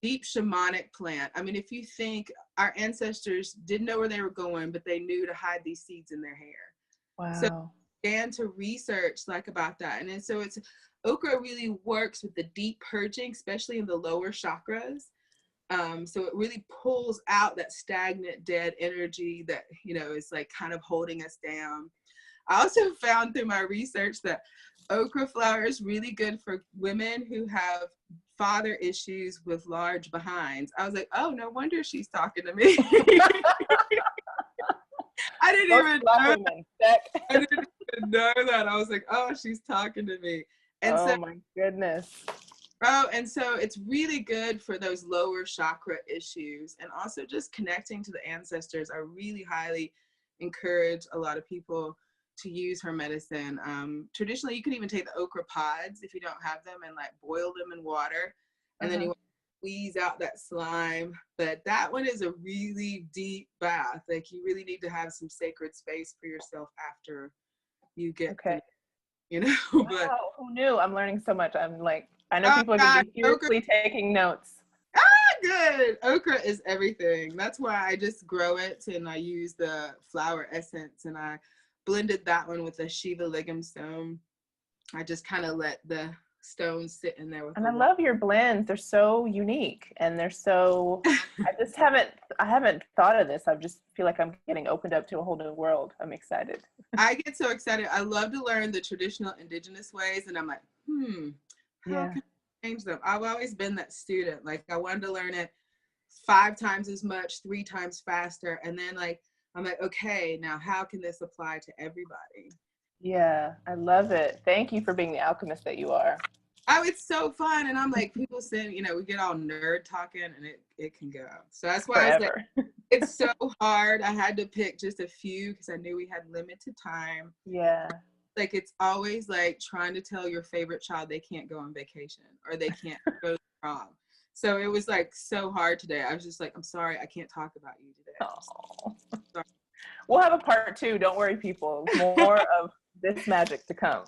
Deep shamanic plant. I mean, if you think our ancestors didn't know where they were going, but they knew to hide these seeds in their hair. Wow. So began to research like about that, and then so it's okra really works with the deep purging, especially in the lower chakras. So it really pulls out that stagnant, dead energy that, you know, is like kind of holding us down. I also found through my research that okra flower is really good for women who have father issues with large behinds. I was like, oh, no wonder she's talking to me. I didn't even know that. I was like, oh, she's talking to me. And oh my goodness. Oh, and so it's really good for those lower chakra issues, and also just connecting to the ancestors. I really highly encourage a lot of people to use her medicine. Traditionally, you can even take the okra pods if you don't have them and like boil them in water, and then you squeeze out that slime. But that one is a really deep bath. Like you really need to have some sacred space for yourself after you get you know. Wow, but who knew? I'm learning so much. I'm like, I know people are going to be furiously taking notes. Good. Okra is everything. That's why I just grow it, and I use the flower essence, and I blended that one with a Shiva Lingam stone. I just kind of let the stones sit in there with. And I love your blends. They're so unique, and they're so. I haven't thought of this. I just feel like I'm getting opened up to a whole new world. I'm excited. I get so excited. I love to learn the traditional indigenous ways, and I'm like, how can I change them? I've always been that student. Like I wanted to learn it 5 times as much, 3 times faster, and then like I'm like, okay, now how can this apply to everybody? Yeah, I love it. Thank you for being the alchemist that you are. Oh, it's so fun. And I'm like, people say, you know, we get all nerd talking and it can go. So that's why I was like, It's so hard. I had to pick just a few because I knew we had limited time. Yeah. Like, it's always like trying to tell your favorite child they can't go on vacation or they can't go to prom. So it was like so hard today. I was just like, I'm sorry, I can't talk about you today. Oh. We'll have a part 2. Don't worry, people. More of this magic to come.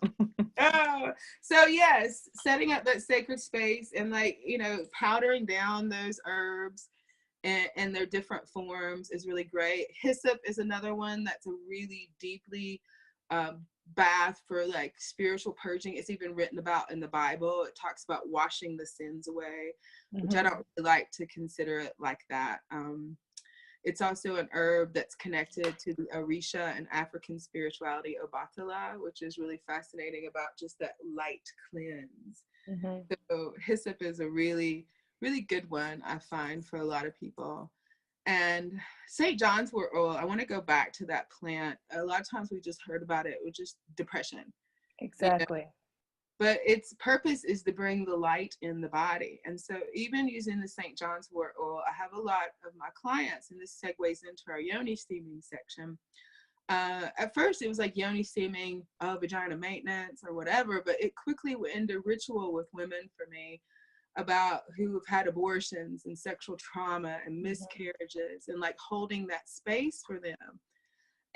Oh, so yes, setting up that sacred space and, like, you know, powdering down those herbs and their different forms is really great. Hyssop is another one that's a really deeply bath for like spiritual purging. It's even written about in the Bible. It talks about washing the sins away, which I don't really like to consider it like that. It's also an herb that's connected to the Orisha and African spirituality, Obatala, which is really fascinating about just that light cleanse. So hyssop is a really, really good one, I find, for a lot of people. And St. John's wort oil, I want to go back to that plant. A lot of times we just heard about it with just depression. Exactly. You know? But its purpose is to bring the light in the body. And so even using the St. John's wort oil, I have a lot of my clients, and this segues into our yoni steaming section. At first it was like yoni steaming, vagina maintenance or whatever, but it quickly went into ritual with women for me about who have had abortions and sexual trauma and miscarriages, and like holding that space for them.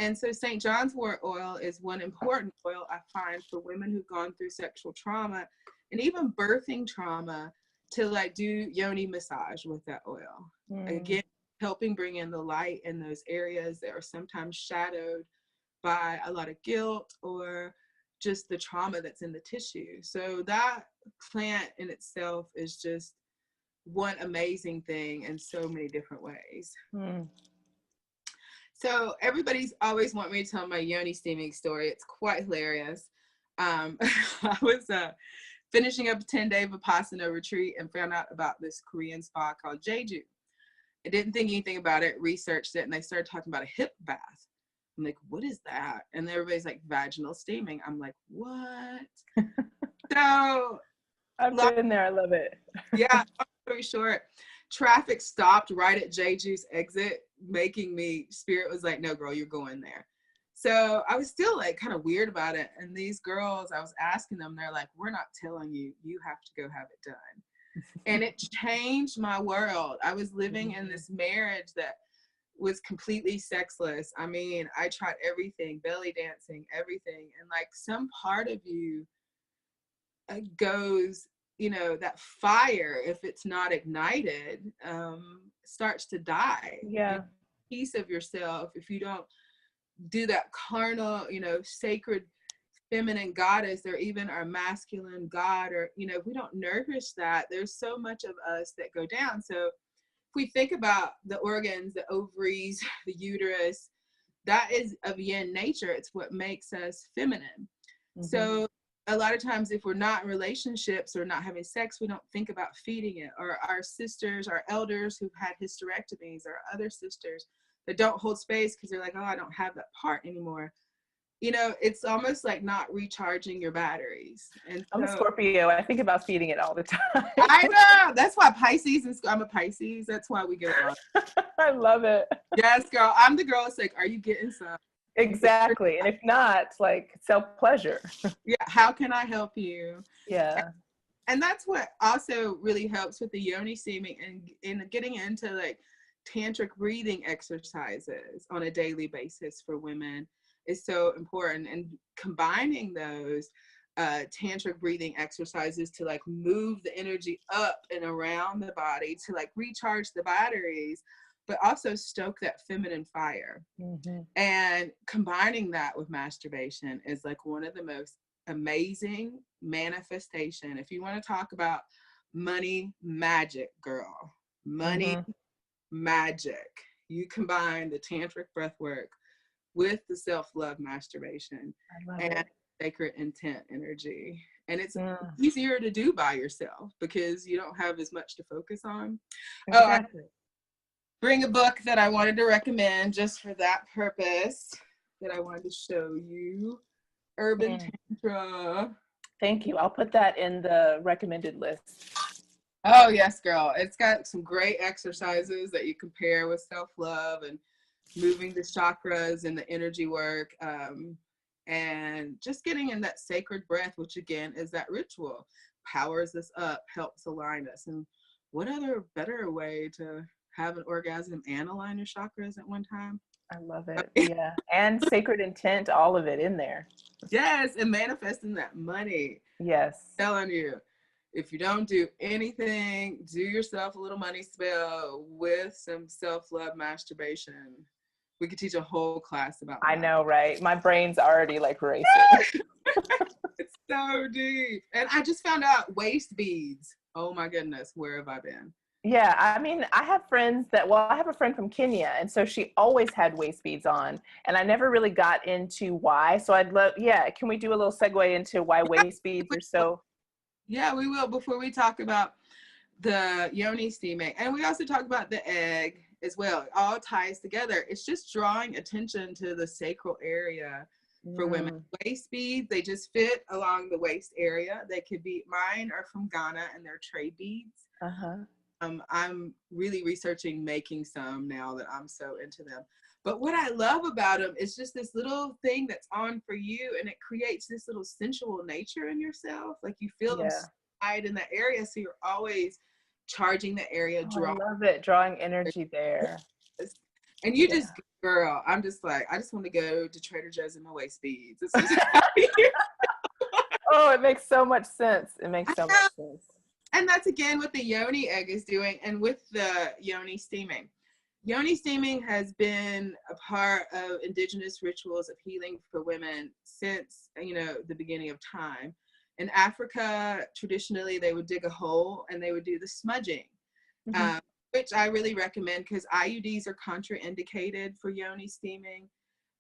And so St. John's wort oil is one important oil I find for women who've gone through sexual trauma and even birthing trauma, to like do yoni massage with that oil. Again, helping bring in the light in those areas that are sometimes shadowed by a lot of guilt or just the trauma that's in the tissue. So that plant in itself is just one amazing thing in so many different ways. So everybody's always want me to tell my yoni steaming story. It's quite hilarious. I was finishing up a 10-day Vipassana retreat and found out about this Korean spa called Jeju. I didn't think anything about it, researched it, and they started talking about a hip bath. I'm like, what is that? And everybody's like, vaginal steaming. I'm like, what? So I've been there. I love it. Yeah, long story short, traffic stopped right at Jeju's exit, making me, Spirit was like, no, girl, you're going there. So I was still like kind of weird about it. And these girls, I was asking them, they're like, we're not telling you, you have to go have it done. And it changed my world. I was living in this marriage that was completely sexless. I mean, I tried everything, belly dancing, everything. And like some part of you goes, you know, that fire, if it's not ignited, starts to die. Yeah. Piece of yourself, if you don't do that carnal, you know, sacred feminine goddess, or even our masculine god, or, you know, if we don't nourish that, there's so much of us that go down. So if we think about the organs, the ovaries, the uterus, that is of yin nature. It's what makes us feminine. So a lot of times if we're not in relationships or not having sex, we don't think about feeding it. Or our sisters, our elders who've had hysterectomies, or other sisters that don't hold space because they're like, oh, I don't have that part anymore. You know, it's almost like not recharging your batteries. And I'm a Scorpio. I think about feeding it all the time. I know. That's why Pisces, and I'm a Pisces. That's why we get along. I love it. Yes, girl. I'm the girl that's like, are you getting some? Exactly. And if not, like, self-pleasure. Yeah. How can I help you? Yeah. And that's what also really helps with the yoni steaming and in getting into like tantric breathing exercises on a daily basis for women is so important. And combining those tantric breathing exercises to like move the energy up and around the body to like recharge the batteries, but also stoke that feminine fire. And combining that with masturbation is like one of the most amazing manifestation. If you want to talk about money magic, girl, money magic, you combine the tantric breath work with the self-love masturbation and sacred intent energy. And it's easier to do by yourself because you don't have as much to focus on. Exactly. Bring a book that I wanted to recommend just for that purpose, that I wanted to show you. Urban Tantra. Thank you. I'll put that in the recommended list. Oh yes, girl. It's got some great exercises that you can pair with self-love and moving the chakras and the energy work, and just getting in that sacred breath, which again is that ritual, powers us up, helps align us. And what other better way to have an orgasm and align your chakras at one time? I love it. Yeah. And sacred intent, all of it in there. Yes, and manifesting that money. Yes. Telling you, if you don't do anything, do yourself a little money spell with some self-love masturbation. We could teach a whole class about that. I know, right? My brain's already like racing. It's so deep. And I just found out waist beads. Oh my goodness, where have I been? Yeah, I mean, I have friends that, well, I have a friend from Kenya, and so she always had waist beads on, and I never really got into why. So I'd love, yeah, can we do a little segue into why waist beads are so? Yeah, we will before we talk about the yoni steaming. And we also talk about the egg as well. It all ties together. It's just drawing attention to the sacral area for women. Waist beads, they just fit along the waist area. They could be, mine are from Ghana and they're trade beads. Uh-huh. I'm really researching making some now that I'm so into them. But what I love about them is just this little thing that's on for you, and it creates this little sensual nature in yourself. Like you feel them slide in that area, so you're always charging the area, I love it, drawing energy there. And you just, girl, I'm just like, I just want to go to Trader Joe's in my waist beads. Oh, it makes so much sense. It makes so much sense. And that's again what the yoni egg is doing, and with the yoni steaming. Yoni steaming has been a part of indigenous rituals of healing for women since, the beginning of time. In Africa, traditionally, they would dig a hole and they would do the smudging, which I really recommend because IUDs are contraindicated for yoni steaming.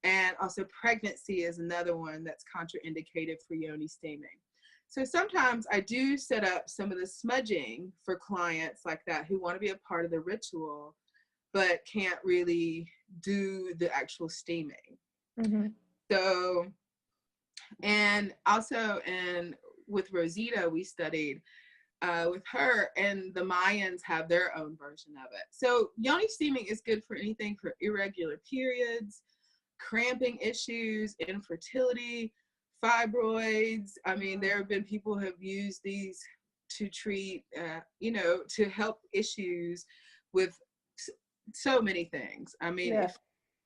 And also pregnancy is another one that's contraindicated for yoni steaming. So sometimes I do set up some of the smudging for clients like that who want to be a part of the ritual, but can't really do the actual steaming. So, and also with Rosita, we studied with her, and the Mayans have their own version of it. So yoni steaming is good for anything for irregular periods, cramping issues, infertility, fibroids. I mean, there have been people who have used these to treat, to help issues with so many things. I mean, if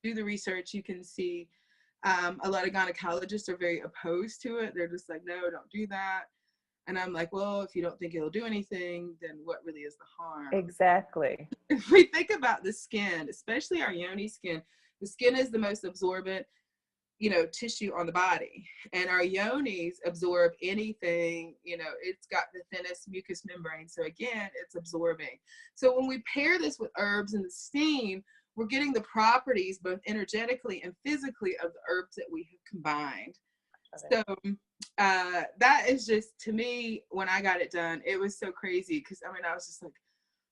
you do the research, you can see a lot of gynecologists are very opposed to it. They're just like, no, don't do that. And I'm like, well, if you don't think it'll do anything, then what really is the harm? Exactly. If we think about the skin, especially our yoni skin, the skin is the most absorbent tissue on the body, and our yonis absorb anything. It's got the thinnest mucous membrane, so again, it's absorbing. So when we pair this with herbs and the steam, we're getting the properties both energetically and physically of the herbs that we have combined. So that is just, to me, when I got it done, it was so crazy because I was just like,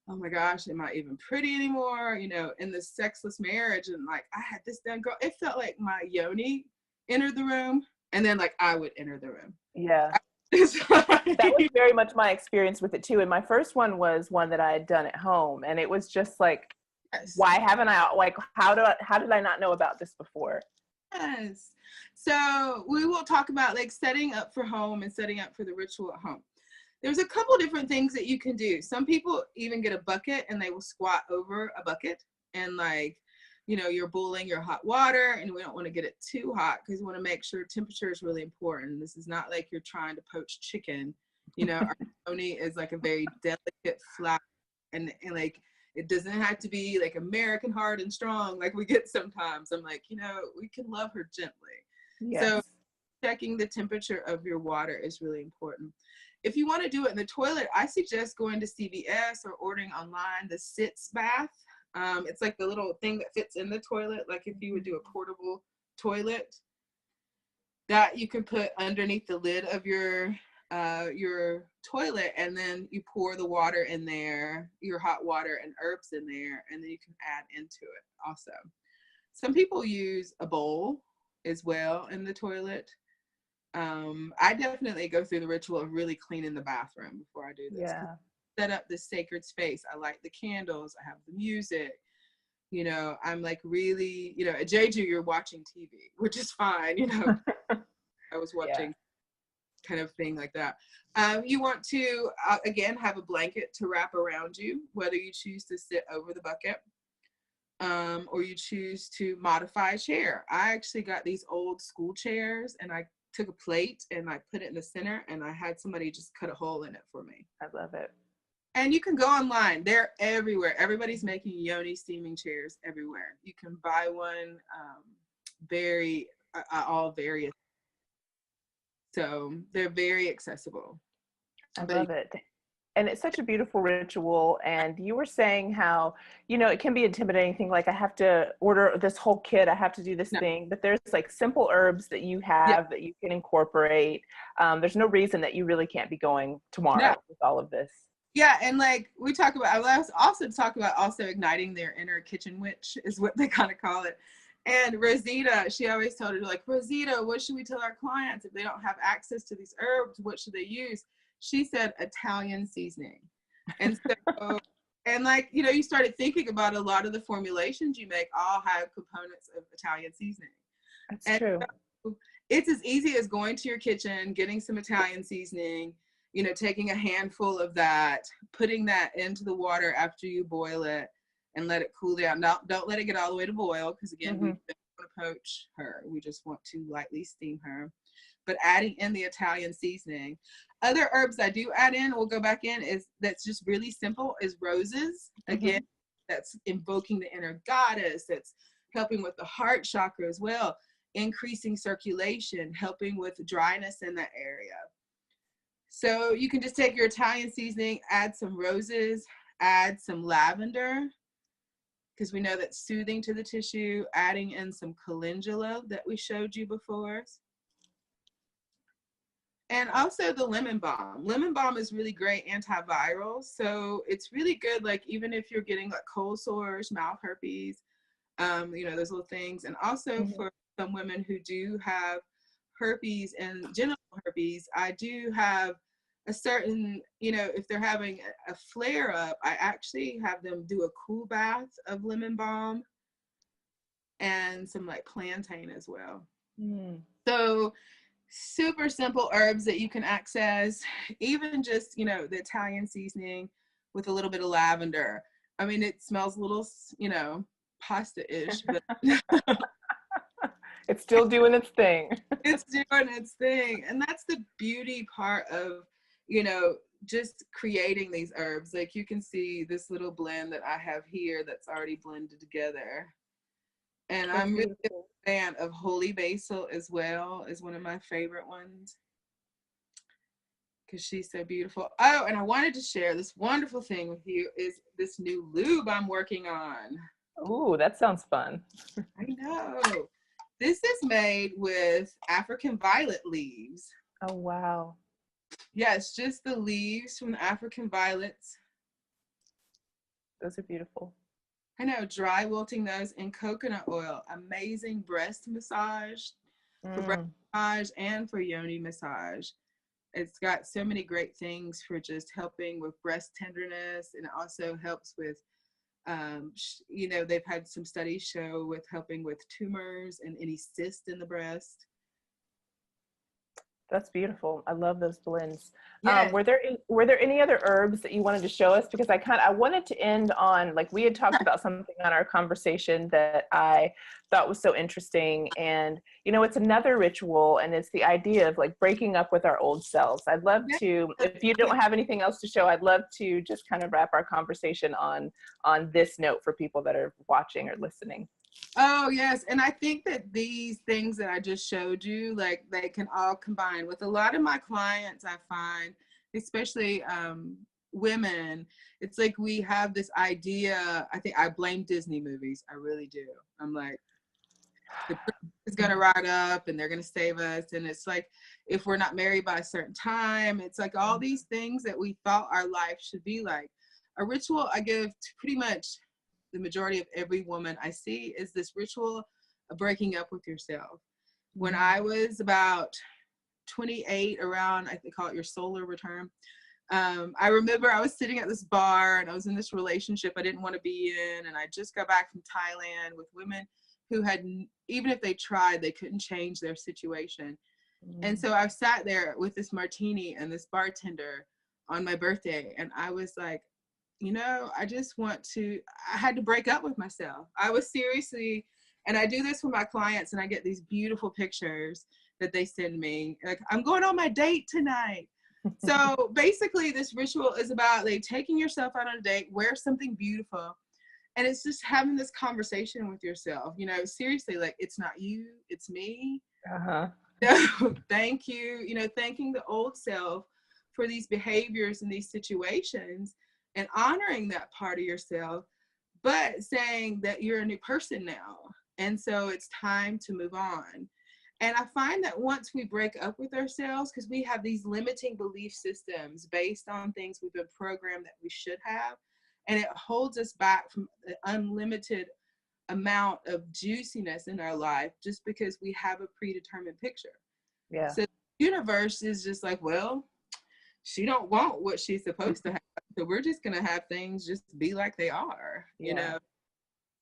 oh my gosh, am I even pretty anymore? In this sexless marriage, and like I had this done, girl. It felt like my yoni entered the room, and then like I would enter the room. Yeah. That was very much my experience with it too. And my first one was one that I had done at home, and it was just like, why haven't I, like, how did I not know about this before? Yes. So we will talk about like setting up for home and setting up for the ritual at home. There's a couple different things that you can do. Some people even get a bucket and they will squat over a bucket, and like, you're boiling your hot water, and we don't want to get it too hot because we want to make sure temperature is really important. This is not like you're trying to poach chicken. Our yoni is like a very delicate flower, and like it doesn't have to be like American hard and strong like we get sometimes. I'm like, we can love her gently. Yes. So checking the temperature of your water is really important. If you want to do it in the toilet, I suggest going to CVS or ordering online the Sitz bath. It's like the little thing that fits in the toilet, like if you would do a portable toilet that you can put underneath the lid of your toilet, and then you pour the water in there, your hot water and herbs in there, and then you can add into it also. Some people use a bowl as well in the toilet. I definitely go through the ritual of really cleaning the bathroom before I do this. Yeah. set up this sacred space. I light the candles. I have the music. You know, I'm like really, you know, at Jeju, you're watching TV, which is fine. You know, I was watching kind of thing like that. You want to, again, have a blanket to wrap around you, whether you choose to sit over the bucket or you choose to modify a chair. I actually got these old school chairs, and I took a plate and I put it in the center, and I had somebody just cut a hole in it for me. I love it. And you can go online. They're everywhere. Everybody's making yoni steaming chairs everywhere. You can buy one, all various. So they're very accessible. I love it. And it's such a beautiful ritual. And you were saying how, you know, it can be intimidating thing, like I have to order this whole kit, I have to do this thing, but there's like simple herbs that you have that you can incorporate. There's no reason that you really can't be going tomorrow with all of this. Yeah, and like we talk about, I was also talk about also igniting their inner kitchen witch is what they kind of call it. And Rosita, she always told her, like, Rosita, what should we tell our clients if they don't have access to these herbs? What should they use? She said Italian seasoning. And so, and like, you know, you started thinking about a lot of the formulations you make all have components of Italian seasoning. That's true. So it's as easy as going to your kitchen, getting some Italian seasoning, you know, taking a handful of that, putting that into the water after you boil it, and let it cool down. Now, don't let it get all the way to boil, because again, we don't want to poach her. We just want to lightly steam her. But adding in the Italian seasoning. Other herbs I do add in, we'll go back in, is that's just really simple, is roses. Again, that's invoking the inner goddess. That's helping with the heart chakra as well, increasing circulation, helping with dryness in that area. So you can just take your Italian seasoning, add some roses, add some lavender, because we know that's soothing to the tissue, adding in some calendula that we showed you before. And also the lemon balm. Lemon balm is really great antiviral. So it's really good, like even if you're getting like cold sores, mouth herpes, you know, those little things. And also for some women who do have herpes and genital herpes, I do have a certain, you know, if they're having a flare up, I actually have them do a cool bath of lemon balm and some like plantain as well. So super simple herbs that you can access, even just, you know, the Italian seasoning with a little bit of lavender. I mean, it smells a little, you know, pasta-ish, but it's still doing its thing. It's doing its thing. And that's the beauty part of, you know, just creating these herbs. Like you can see this little blend that I have here that's already blended together. And I'm really a fan of holy basil as well, is one of my favorite ones, because she's so beautiful. Oh, and I wanted to share this wonderful thing with you, is this new lube I'm working on. Ooh, that sounds fun. I know. This is made with African violet leaves. Oh, wow. Yeah, it's just the leaves from the African violets. Those are beautiful. I know, dry wilting those in coconut oil. Amazing breast massage, for breast massage and for yoni massage. It's got so many great things for just helping with breast tenderness, and it also helps with, you know, they've had some studies show with helping with tumors and any cyst in the breast. That's beautiful. I love those blends. Yes. Were there any other herbs that you wanted to show us? Because I wanted to end on, like, we had talked about something on our conversation that I thought was so interesting. And, you know, it's another ritual, and it's the idea of like breaking up with our old selves. I'd love to, if you don't have anything else to show, I'd love to just kind of wrap our conversation on this note for people that are watching or listening. Oh, yes. And I think that these things that I just showed you, like, they can all combine. With a lot of my clients, I find, especially women, it's like we have this idea. I think I blame Disney movies. I really do. I'm like, the prince is going to ride up and they're going to save us. And it's like, if we're not married by a certain time, it's like all these things that we thought our life should be like. A ritual I give to pretty much the majority of every woman I see is this ritual of breaking up with yourself. When I was about 28, around, I call it your solar return, I remember I was sitting at this bar and I was in this relationship I didn't want to be in. And I just got back from Thailand with women who had, even if they tried, they couldn't change their situation. And so I sat there with this martini and this bartender on my birthday. And I was like, you know, I had to break up with myself. I was seriously, and I do this with my clients and I get these beautiful pictures that they send me. Like, I'm going on my date tonight. So basically this ritual is about like taking yourself out on a date, wear something beautiful. And it's just having this conversation with yourself, you know, seriously, like, it's not you, it's me. Uh-huh. So thank you, you know, thanking the old self for these behaviors and these situations and honoring that part of yourself, but saying that you're a new person now. And so it's time to move on. And I find that once we break up with ourselves, because we have these limiting belief systems based on things we've been programmed that we should have, and it holds us back from the unlimited amount of juiciness in our life just because we have a predetermined picture. Yeah. So the universe is just like, well, she don't want what she's supposed to have. So we're just going to have things just be like they are, you know?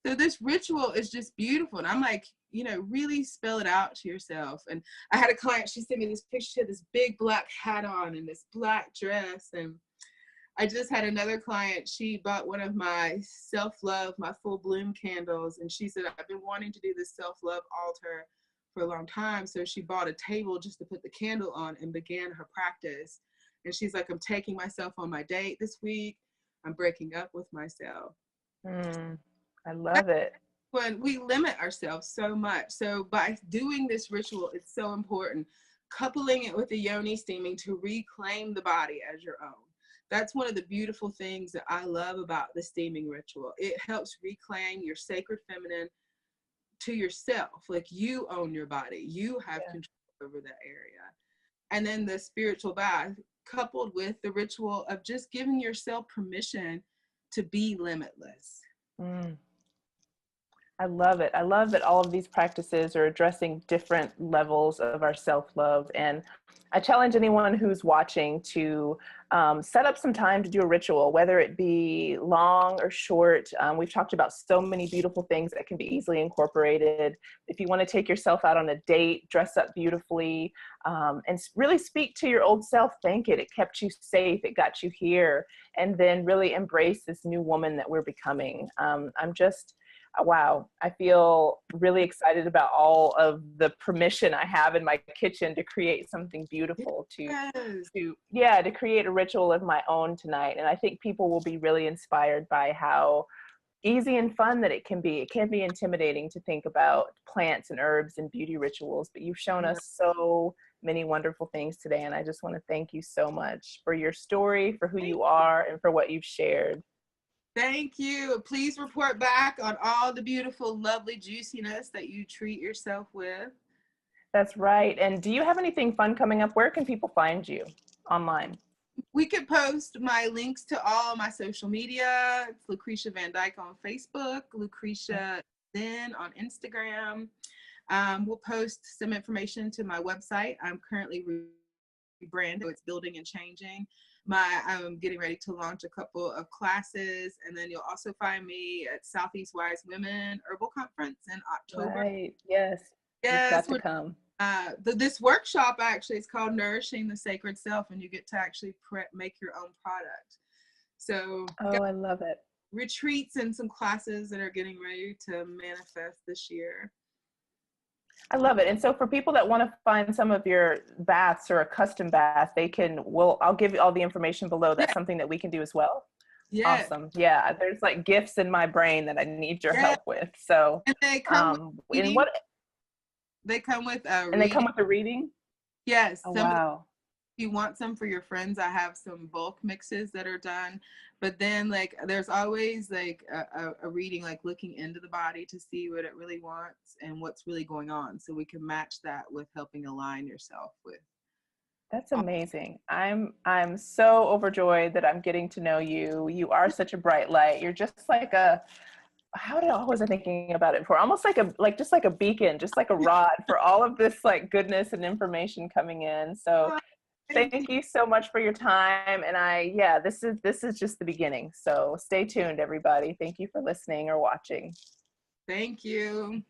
So this ritual is just beautiful. And I'm like, you know, really spell it out to yourself. And I had a client, she sent me this picture, she had this big black hat on and this black dress. And I just had another client, she bought one of my self-love, my full bloom candles. And she said, I've been wanting to do this self-love altar for a long time. So she bought a table just to put the candle on and began her practice. And she's like, I'm taking myself on my date this week. I'm breaking up with myself. I love it. When we limit ourselves so much. So by doing this ritual, it's so important. Coupling it with the yoni steaming to reclaim the body as your own. That's one of the beautiful things that I love about the steaming ritual. It helps reclaim your sacred feminine to yourself. Like, you own your body. You have control over that area. And then the spiritual bath coupled with the ritual of just giving yourself permission to be limitless. I love it. I love that all of these practices are addressing different levels of our self-love. And I challenge anyone who's watching to set up some time to do a ritual, whether it be long or short. We've talked about so many beautiful things that can be easily incorporated. If you want to take yourself out on a date, dress up beautifully, and really speak to your old self. Thank it. It kept you safe. It got you here. And then really embrace this new woman that we're becoming. Wow, I feel really excited about all of the permission I have in my kitchen to create something beautiful, to create a ritual of my own tonight. And I think people will be really inspired by how easy and fun that it can be. It can be intimidating to think about plants and herbs and beauty rituals, but you've shown us so many wonderful things today. And I just want to thank you so much for your story, for who you are, and for what you've shared. Thank you. Please report back on all the beautiful, lovely juiciness that you treat yourself with. That's right. And do you have anything fun coming up? Where can people find you online? We could post my links to all my social media. It's Lucretia VanDyke on Facebook, Lucretia Then on Instagram. We'll post some information to my website. I'm currently rebranded. It's building and changing. I'm getting ready to launch a couple of classes, and then you'll also find me at Southeast Wise Women Herbal Conference in October. Right. Yes. Yes. You've got to come. This workshop actually is called Nourishing the Sacred Self, and you get to actually make your own product. So I love it. Retreats and some classes that are getting ready to manifest this year. I love it. And so for people that want to find some of your baths or a custom bath, I'll give you all the information below. That's something that we can do as well. Yeah. Awesome. Yeah. There's like gifts in my brain that I need your help with. So, and they come with they come with a reading. They come with a reading? Yes. Oh, wow. If you want some for your friends, I have some bulk mixes that are done. But then like there's always like a reading, like looking into the body to see what it really wants and what's really going on. So we can match that with helping align yourself with. That's amazing. I'm so overjoyed that I'm getting to know you. You are such a bright light. You're just like how was I thinking about it before? Almost just like a beacon, just like a rod for all of this like goodness and information coming in. So Thank you so much for your time. And this is just the beginning. So stay tuned, everybody. Thank you for listening or watching. Thank you.